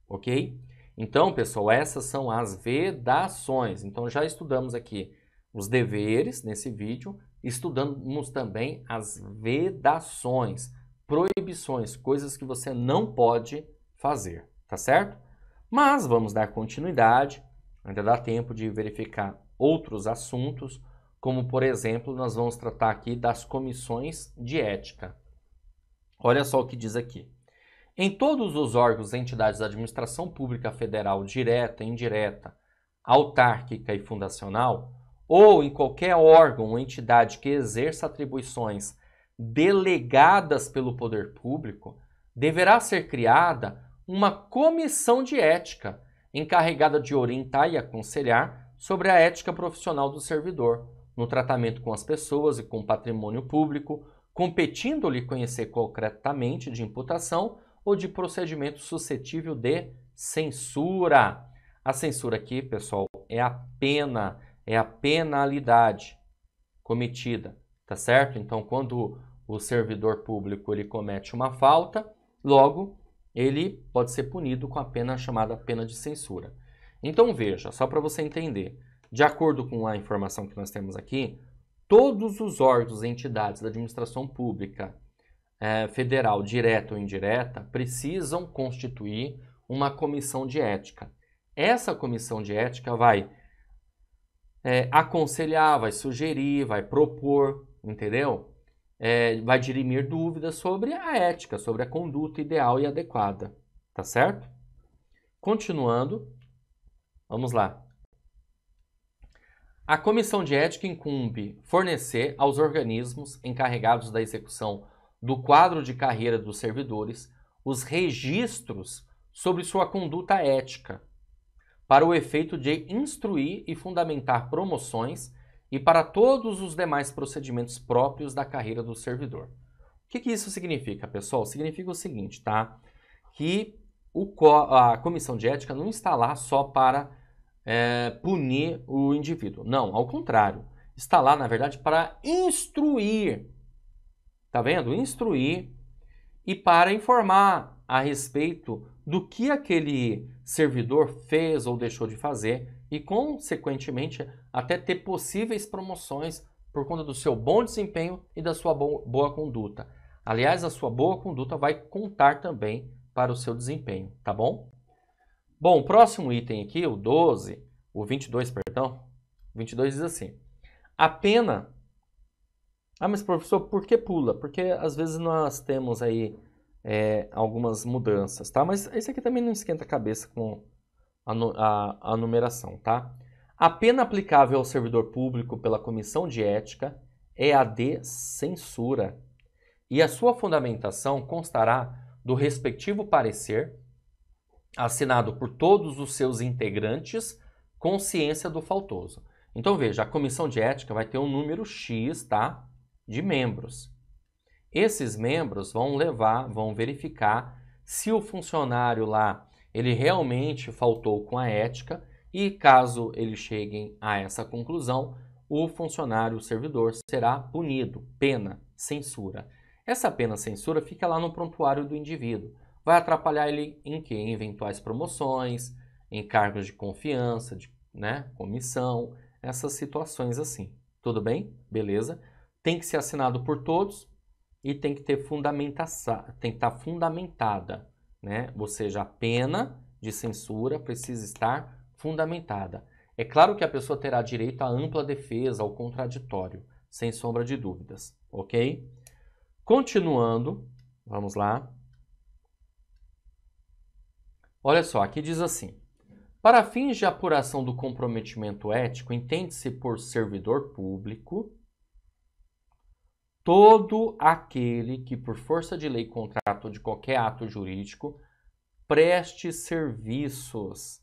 Ok? Então, pessoal, essas são as vedações. Então, já estudamos aqui os deveres nesse vídeo, estudamos também as vedações, proibições, coisas que você não pode fazer, tá certo? Mas vamos dar continuidade, ainda dá tempo de verificar outros assuntos, como, por exemplo, nós vamos tratar aqui das comissões de ética. Olha só o que diz aqui. Em todos os órgãos e entidades da administração pública federal, direta, indireta, autárquica e fundacional, ou em qualquer órgão ou entidade que exerça atribuições delegadas pelo poder público, deverá ser criada uma comissão de ética encarregada de orientar e aconselhar sobre a ética profissional do servidor, no tratamento com as pessoas e com o patrimônio público, competindo-lhe conhecer concretamente de imputação ou de procedimento suscetível de censura. A censura aqui, pessoal, é a penalidade cometida, tá certo? Então, quando o servidor público ele comete uma falta, logo ele pode ser punido com a pena chamada pena de censura. Então, veja, só para você entender, de acordo com a informação que nós temos aqui, todos os órgãos e entidades da administração pública federal, direta ou indireta, precisam constituir uma comissão de ética. Essa comissão de ética vai aconselhar, vai sugerir, vai propor, entendeu? Vai dirimir dúvidas sobre a ética, sobre a conduta ideal e adequada, tá certo? Continuando, vamos lá. A comissão de ética incumbe fornecer aos organismos encarregados da execução do quadro de carreira dos servidores os registros sobre sua conduta ética, para o efeito de instruir e fundamentar promoções e para todos os demais procedimentos próprios da carreira do servidor. O que isso significa, pessoal? Significa o seguinte, tá? Que a comissão de ética não está lá só para punir o indivíduo. Não, ao contrário. Está lá, na verdade, para instruir. Tá vendo? Instruir e para informar a respeito do que aquele servidor fez ou deixou de fazer e, consequentemente, até ter possíveis promoções por conta do seu bom desempenho e da sua boa conduta. Aliás, a sua boa conduta vai contar também para o seu desempenho, tá bom? Bom, o próximo item aqui, o 12, o 22, perdão, 22 diz assim: a pena... Ah, mas professor, por que pula? Porque às vezes nós temos aí algumas mudanças, tá? Mas esse aqui também não esquenta a cabeça com a numeração, tá? A pena aplicável ao servidor público pela comissão de ética é a de censura. E a sua fundamentação constará do respectivo parecer, assinado por todos os seus integrantes, com ciência do faltoso. Então veja, a comissão de ética vai ter um número X, tá? De membros. Esses membros vão verificar se o funcionário lá, ele realmente faltou com a ética e caso eles cheguem a essa conclusão, o funcionário, o servidor, será punido, pena, censura. Essa pena, censura, fica lá no prontuário do indivíduo. Vai atrapalhar ele em quê? Em eventuais promoções, em cargos de confiança, comissão, essas situações assim, Tudo bem? Beleza. Tem que ser assinado por todos e tem que ter tem que estar fundamentada, né? Ou seja, a pena de censura precisa estar fundamentada. É claro que a pessoa terá direito à ampla defesa, ao contraditório, sem sombra de dúvidas, ok? Continuando, vamos lá. Olha só, aqui diz assim: para fins de apuração do comprometimento ético, entende-se por servidor público todo aquele que, por força de lei, contrato de qualquer ato jurídico, preste serviços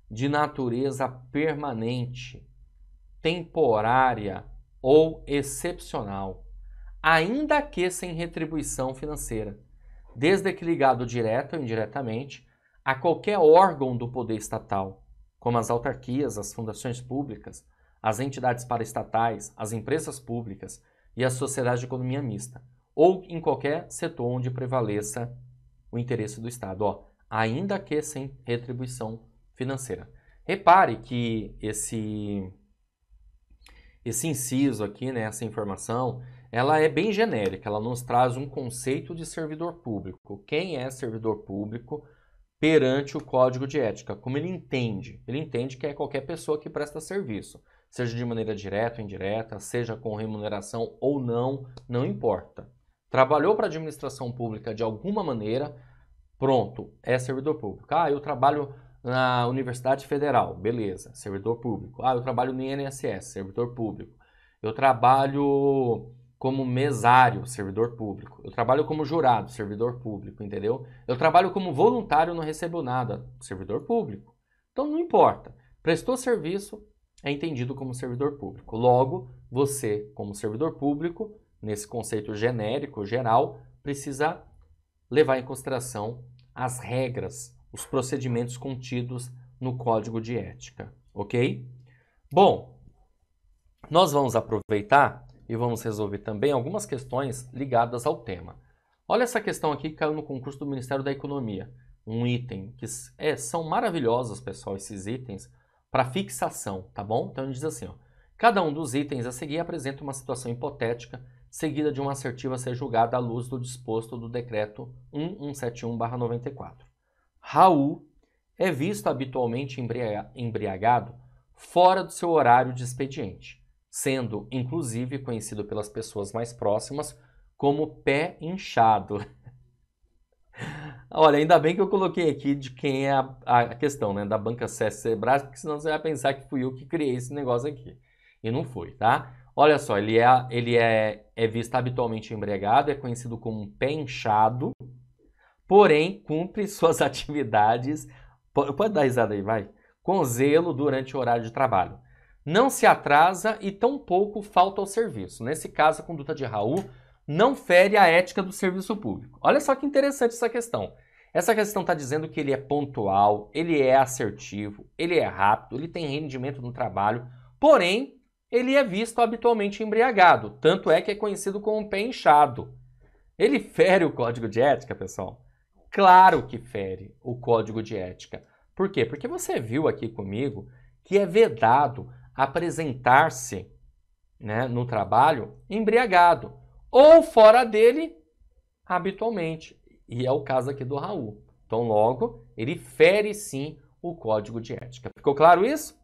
de natureza permanente, temporária ou excepcional, ainda que sem retribuição financeira, desde que ligado direta ou indiretamente a qualquer órgão do poder estatal, como as autarquias, as fundações públicas, as entidades paraestatais, as empresas públicas e as sociedades de economia mista, ou em qualquer setor onde prevaleça o interesse do Estado, ainda que sem retribuição financeira. Repare que esse inciso aqui, né, essa informação, ela é bem genérica, ela nos traz um conceito de servidor público. Quem é servidor público perante o Código de Ética? Como ele entende? Ele entende que é qualquer pessoa que presta serviço, seja de maneira direta ou indireta, seja com remuneração ou não, não importa. Trabalhou para a administração pública de alguma maneira, pronto, é servidor público. Eu trabalho na Universidade Federal, beleza, servidor público. Eu trabalho no INSS, servidor público. Eu trabalho como mesário, servidor público. Eu trabalho como jurado, servidor público, entendeu? Eu trabalho como voluntário, não recebo nada, servidor público. Então não importa. Prestou serviço, é entendido como servidor público. Logo, você, como servidor público, nesse conceito genérico, geral, precisa levar em consideração as regras, os procedimentos contidos no Código de Ética, ok? Bom, nós vamos aproveitar e vamos resolver também algumas questões ligadas ao tema. Olha essa questão aqui que caiu no concurso do Ministério da Economia. Um item que são maravilhosos, pessoal, esses itens, para fixação, tá bom? Então, ele diz assim, cada um dos itens a seguir apresenta uma situação hipotética seguida de uma assertiva a ser julgada à luz do disposto do Decreto 1171/94. Raul é visto habitualmente embriagado fora do seu horário de expediente, sendo, inclusive, conhecido pelas pessoas mais próximas como pé inchado. Olha, ainda bem que eu coloquei aqui de quem é a questão, né? Da Banca Sebrae, porque senão você vai pensar que fui eu que criei esse negócio aqui. E não foi, tá? Olha só, ele é visto habitualmente embriagado, é conhecido como pé inchado, porém cumpre suas atividades, pode dar risada aí, vai, com zelo durante o horário de trabalho. Não se atrasa e tampouco falta ao serviço. Nesse caso, a conduta de Raul não fere a ética do serviço público. Olha só que interessante essa questão. Essa questão está dizendo que ele é pontual, ele é assertivo, ele é rápido, ele tem rendimento no trabalho, porém, ele é visto habitualmente embriagado. Tanto é que é conhecido como pé inchado. Ele fere o Código de Ética, pessoal? Claro que fere o Código de Ética. Por quê? Porque você viu aqui comigo que é vedado apresentar-se, né, no trabalho embriagado ou fora dele habitualmente. E é o caso aqui do Raul. Então, logo, ele fere sim o Código de Ética. Ficou claro isso?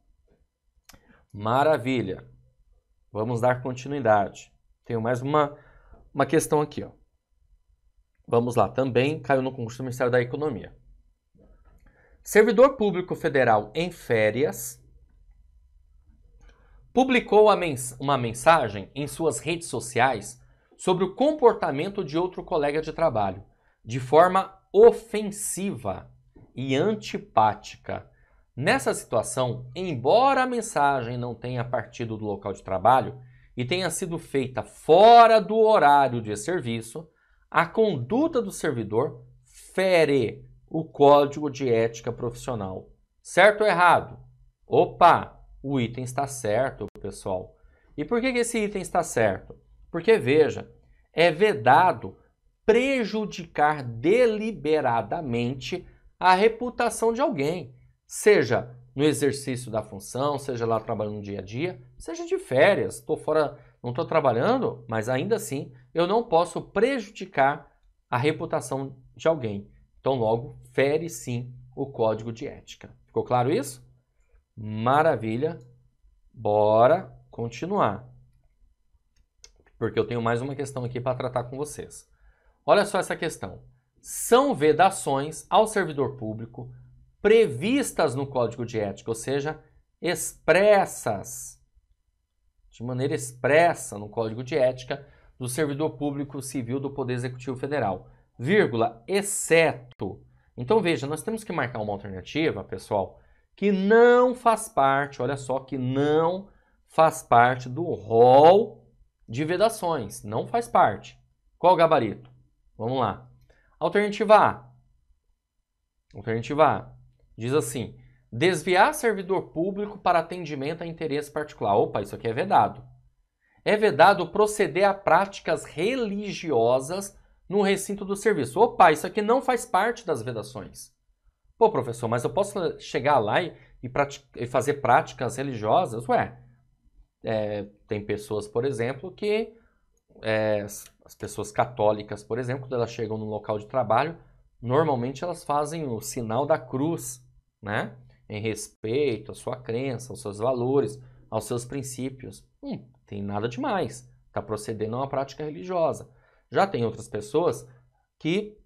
Maravilha. Vamos dar continuidade. Tenho mais uma questão aqui, Vamos lá, também caiu no concurso do Ministério da Economia. Servidor público federal em férias publicou uma mensagem em suas redes sociais sobre o comportamento de outro colega de trabalho, de forma ofensiva e antipática. Nessa situação, embora a mensagem não tenha partido do local de trabalho e tenha sido feita fora do horário de serviço, a conduta do servidor fere o Código de Ética Profissional. Certo ou errado? Opa, o item está certo, pessoal. E por que esse item está certo? Porque, veja, é vedado prejudicar deliberadamente a reputação de alguém, seja no exercício da função, seja lá trabalhando no dia a dia, seja de férias, estou fora, não estou trabalhando, mas ainda assim eu não posso prejudicar a reputação de alguém. Então, logo, fere sim o código de ética. Ficou claro isso? Maravilha. Bora continuar. Porque eu tenho mais uma questão aqui para tratar com vocês. Olha só essa questão. São vedações ao servidor público previstas no Código de Ética, ou seja, expressas, de maneira expressa no Código de Ética do servidor público civil do Poder Executivo Federal, vírgula, exceto. Então veja, nós temos que marcar uma alternativa, pessoal, que não faz parte, olha só, que não faz parte do rol de vedações, não faz parte. Qual o gabarito? Vamos lá. Alternativa A. Alternativa A. Diz assim, desviar servidor público para atendimento a interesse particular. Opa, isso aqui é vedado. É vedado proceder a práticas religiosas no recinto do serviço. Opa, isso aqui não faz parte das vedações. Pô, professor, mas eu posso chegar lá e fazer práticas religiosas? Ué, tem pessoas, por exemplo, que... as pessoas católicas, por exemplo, quando elas chegam no local de trabalho, normalmente elas fazem o sinal da cruz, né? Em respeito à sua crença, aos seus valores, aos seus princípios. Tem nada demais. Está procedendo a uma prática religiosa. Já tem outras pessoas que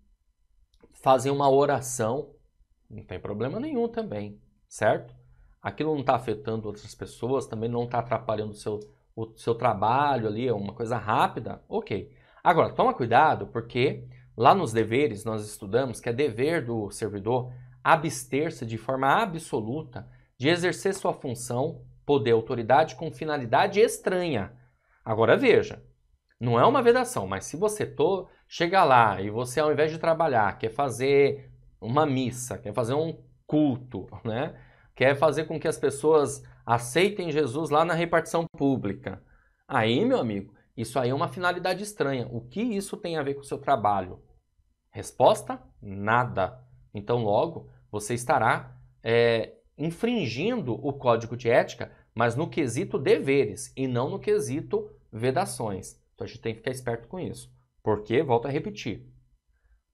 fazem uma oração, não tem problema nenhum também, certo? Aquilo não está afetando outras pessoas, também não está atrapalhando o seu trabalho ali, é uma coisa rápida, ok. Agora, toma cuidado, porque lá nos deveres nós estudamos que é dever do servidor abster-se de forma absoluta de exercer sua função, poder, autoridade com finalidade estranha. Agora veja, não é uma vedação, mas se você chega lá e você, ao invés de trabalhar, quer fazer uma missa, quer fazer um culto, né? Quer fazer com que as pessoas aceitem Jesus lá na repartição pública. Aí, meu amigo, isso aí é uma finalidade estranha. O que isso tem a ver com o seu trabalho? Resposta? Nada. Então, logo, você estará infringindo o Código de Ética, mas no quesito deveres e não no quesito vedações. Então, a gente tem que ficar esperto com isso. Porque, volto a repetir,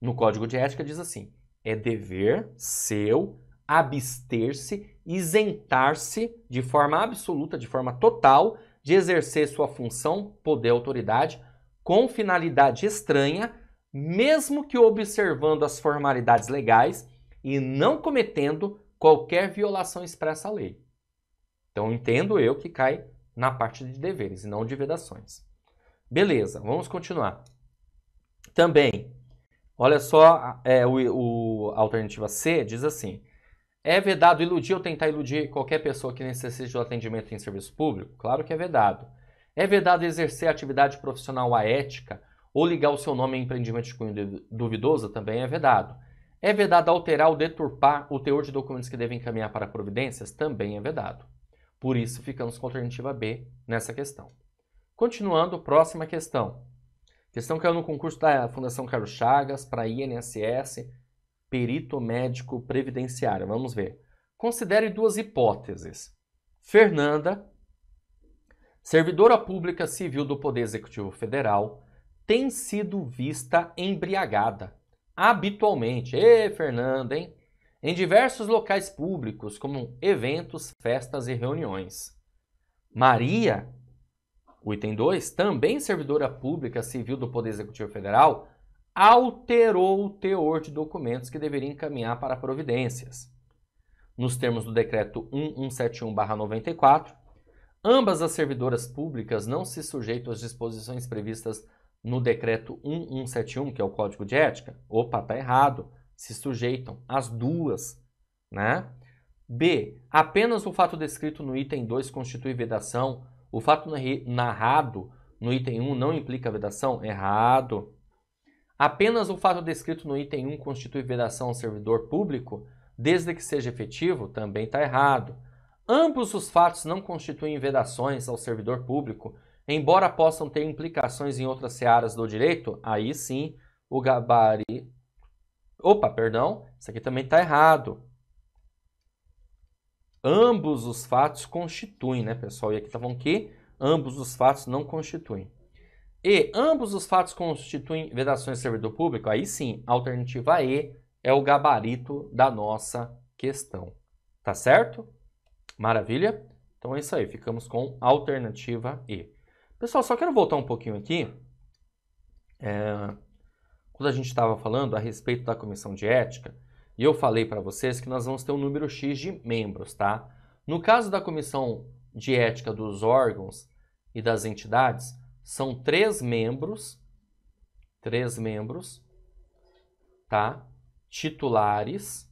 no Código de Ética diz assim, é dever seu abster-se, isentar-se de forma absoluta, de forma total, de exercer sua função, poder, autoridade, com finalidade estranha, mesmo que observando as formalidades legais e não cometendo qualquer violação expressa à lei. Então, entendo eu que cai na parte de deveres e não de vedações. Beleza, vamos continuar. Também, olha só, a alternativa C diz assim, é vedado iludir ou tentar iludir qualquer pessoa que necessite do atendimento em serviço público? Claro que é vedado. É vedado exercer atividade profissional aética ou ligar o seu nome a empreendimento de cunho duvidoso? Também é vedado. É vedado alterar ou deturpar o teor de documentos que devem encaminhar para providências? Também é vedado. Por isso, ficamos com a alternativa B nessa questão. Continuando, próxima questão. Questão que caiu no concurso da Fundação Carlos Chagas para INSS, perito médico previdenciário. Vamos ver. Considere duas hipóteses. Fernanda, servidora pública civil do Poder Executivo Federal, tem sido vista embriagada, habitualmente, Fernanda, hein? Em diversos locais públicos, como eventos, festas e reuniões. Maria, o item 2, também servidora pública civil do Poder Executivo Federal, alterou o teor de documentos que deveria encaminhar para providências. Nos termos do decreto 1171/94, ambas as servidoras públicas não se sujeitam às disposições previstas no decreto 1171, que é o Código de Ética. Opa, tá errado. Se sujeitam as duas, né? B. Apenas o fato descrito no item 2 constitui vedação. O fato narrado no item 1 não implica vedação? Errado. Apenas o fato descrito no item 1 constitui vedação ao servidor público, desde que seja efetivo? Também está errado. Ambos os fatos não constituem vedações ao servidor público, embora possam ter implicações em outras searas do direito? Aí sim, o gabarito... Opa, perdão, isso aqui também está errado. Ambos os fatos constituem, né, pessoal? E aqui tá falando que ambos os fatos não constituem. E ambos os fatos constituem vedações de servidor público? Aí sim, a alternativa E é o gabarito da nossa questão. Tá certo? Maravilha? Então é isso aí, ficamos com a alternativa E. Pessoal, só quero voltar um pouquinho aqui. Quando a gente estava falando a respeito da comissão de ética, e eu falei para vocês que nós vamos ter um número X de membros, tá? No caso da comissão de ética dos órgãos e das entidades, são 3 membros, tá? Titulares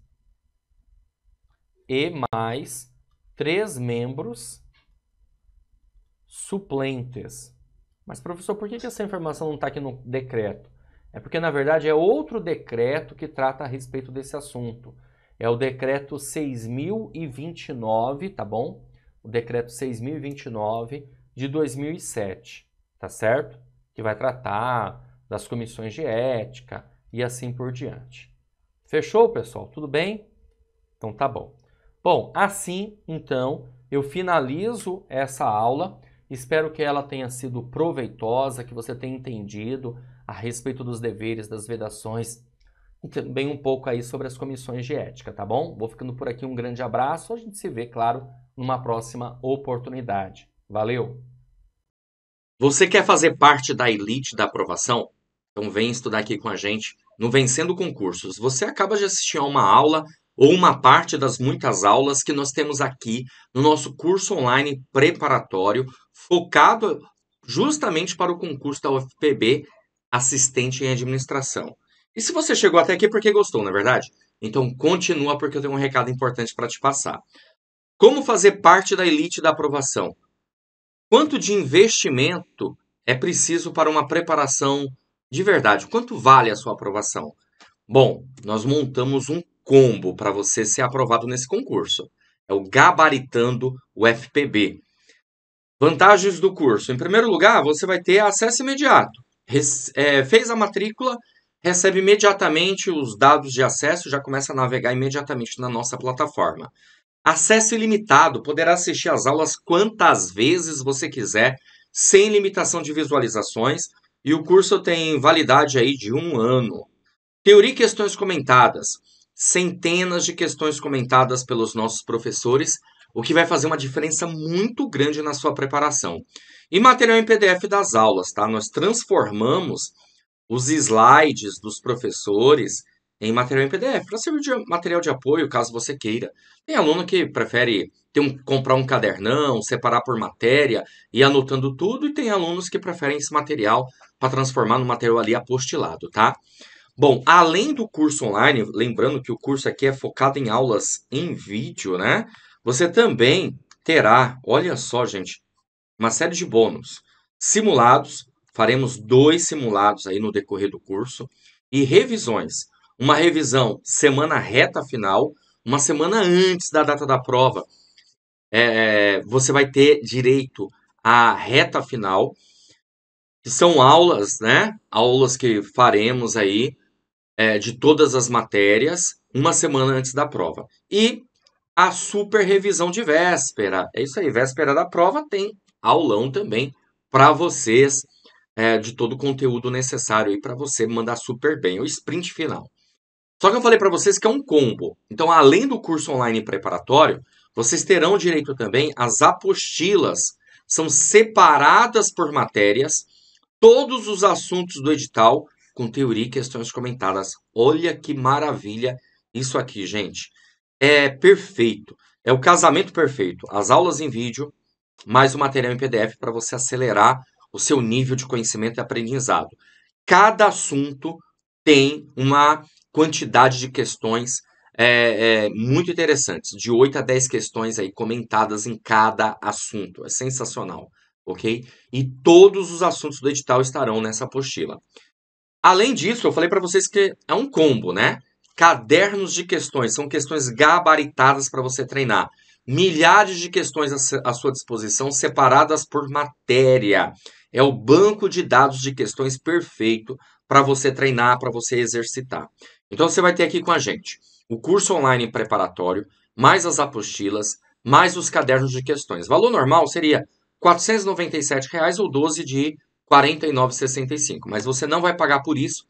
e mais 3 membros suplentes. Mas, professor, por que essa informação não está aqui no decreto? É porque, na verdade, é outro decreto que trata a respeito desse assunto. É o decreto 6.029, tá bom? O decreto 6.029 de 2007, tá certo? Que vai tratar das comissões de ética e assim por diante. Fechou, pessoal? Tudo bem? Então tá bom. Bom, assim, então, eu finalizo essa aula. Espero que ela tenha sido proveitosa, que você tenha entendido a respeito dos deveres, das vedações e também um pouco aí sobre as comissões de ética, tá bom? Vou ficando por aqui, um grande abraço. A gente se vê, claro, numa próxima oportunidade. Valeu! Você quer fazer parte da elite da aprovação? Então vem estudar aqui com a gente no Vencendo Concursos. Você acaba de assistir a uma aula ou uma parte das muitas aulas que nós temos aqui no nosso curso online preparatório, focado justamente para o concurso da UFPB, assistente em administração. E se você chegou até aqui é porque gostou, não é verdade? Então continua porque eu tenho um recado importante para te passar. Como fazer parte da elite da aprovação? Quanto de investimento é preciso para uma preparação de verdade? Quanto vale a sua aprovação? Bom, nós montamos um combo para você ser aprovado nesse concurso. É o Gabaritando UFPB. Vantagens do curso. Em primeiro lugar, você vai ter acesso imediato. Fez a matrícula, recebe imediatamente os dados de acesso, já começa a navegar imediatamente na nossa plataforma. Acesso ilimitado, poderá assistir às aulas quantas vezes você quiser, sem limitação de visualizações, e o curso tem validade aí de 1 ano. Teoria e questões comentadas. Centenas de questões comentadas pelos nossos professores, o que vai fazer uma diferença muito grande na sua preparação. E material em PDF das aulas, tá? Nós transformamos os slides dos professores em material em PDF, para servir de material de apoio, caso você queira. Tem aluno que prefere comprar um cadernão, separar por matéria e ir anotando tudo, e tem alunos que preferem esse material para transformar no material ali apostilado, tá? Bom, além do curso online, lembrando que o curso aqui é focado em aulas em vídeo, né? Você também terá, olha só, gente, uma série de bônus. Simulados, faremos 2 simulados aí no decorrer do curso. E revisões. Uma revisão semana reta final, uma semana antes da data da prova. Você vai ter direito à reta final, que são aulas, né? Aulas que faremos aí de todas as matérias, uma semana antes da prova. E a super revisão de véspera. É isso aí, véspera da prova tem aulão também para vocês, de todo o conteúdo necessário para você mandar super bem, o sprint final. Só que eu falei para vocês que é um combo. Então, além do curso online preparatório, vocês terão direito também às apostilas. São separadas por matérias, todos os assuntos do edital, com teoria e questões comentadas. Olha que maravilha isso aqui, gente. É perfeito. É o casamento perfeito. As aulas em vídeo, mais o material em PDF para você acelerar o seu nível de conhecimento e aprendizado. Cada assunto tem uma quantidade de questões muito interessantes. De 8 a 10 questões aí comentadas em cada assunto. É sensacional, ok? E todos os assuntos do edital estarão nessa apostila. Além disso, eu falei para vocês que é um combo, né? Cadernos de questões, são questões gabaritadas para você treinar. Milhares de questões à sua disposição, separadas por matéria. É o banco de dados de questões perfeito para você treinar, para você exercitar. Então você vai ter aqui com a gente o curso online preparatório, mais as apostilas, mais os cadernos de questões. Valor normal seria R$ 497 ou 12 de R$ 49,65. Mas você não vai pagar por isso.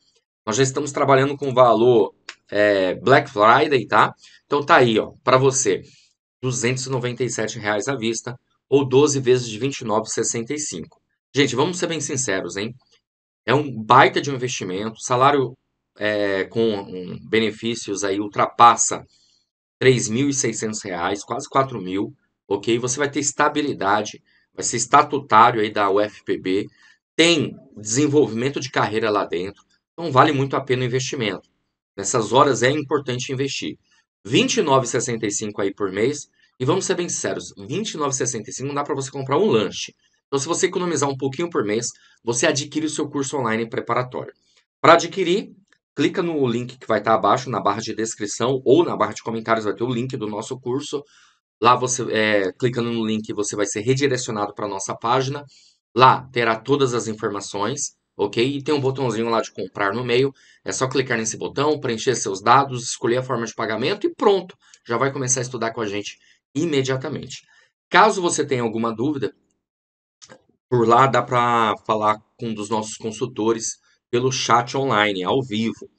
Nós já estamos trabalhando com valor Black Friday, tá? Então tá aí, ó, para você, R$ 297 à vista ou 12 vezes de R$ 29,65. Gente, vamos ser bem sinceros, hein? É um baita de um investimento. Salário com benefícios aí ultrapassa R$ 3.600, quase 4.000, ok? Você vai ter estabilidade, vai ser estatutário aí da UFPB, tem desenvolvimento de carreira lá dentro, então vale muito a pena o investimento. Nessas horas é importante investir. R$ 29,65 aí por mês, e vamos ser bem sinceros, R$ 29,65 não dá para você comprar um lanche. Então, se você economizar um pouquinho por mês, você adquire o seu curso online preparatório. Para adquirir, clica no link que vai estar abaixo na barra de descrição ou na barra de comentários vai ter o link do nosso curso. Lá você, clicando no link, você vai ser redirecionado para a nossa página. Lá terá todas as informações, ok? E tem um botãozinho lá de comprar no meio. É só clicar nesse botão, preencher seus dados, escolher a forma de pagamento e pronto. Já vai começar a estudar com a gente imediatamente. Caso você tenha alguma dúvida, por lá dá para falar com um dos nossos consultores pelo chat online, ao vivo.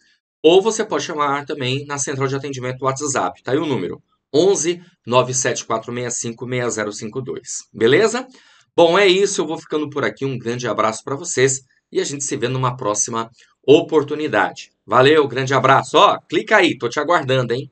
Ou você pode chamar também na central de atendimento do WhatsApp. Tá aí o número: 11 97465 6052. Beleza? Bom, é isso. Eu vou ficando por aqui. Um grande abraço para vocês e a gente se vê numa próxima oportunidade. Valeu, grande abraço. Ó, clica aí, tô te aguardando, hein?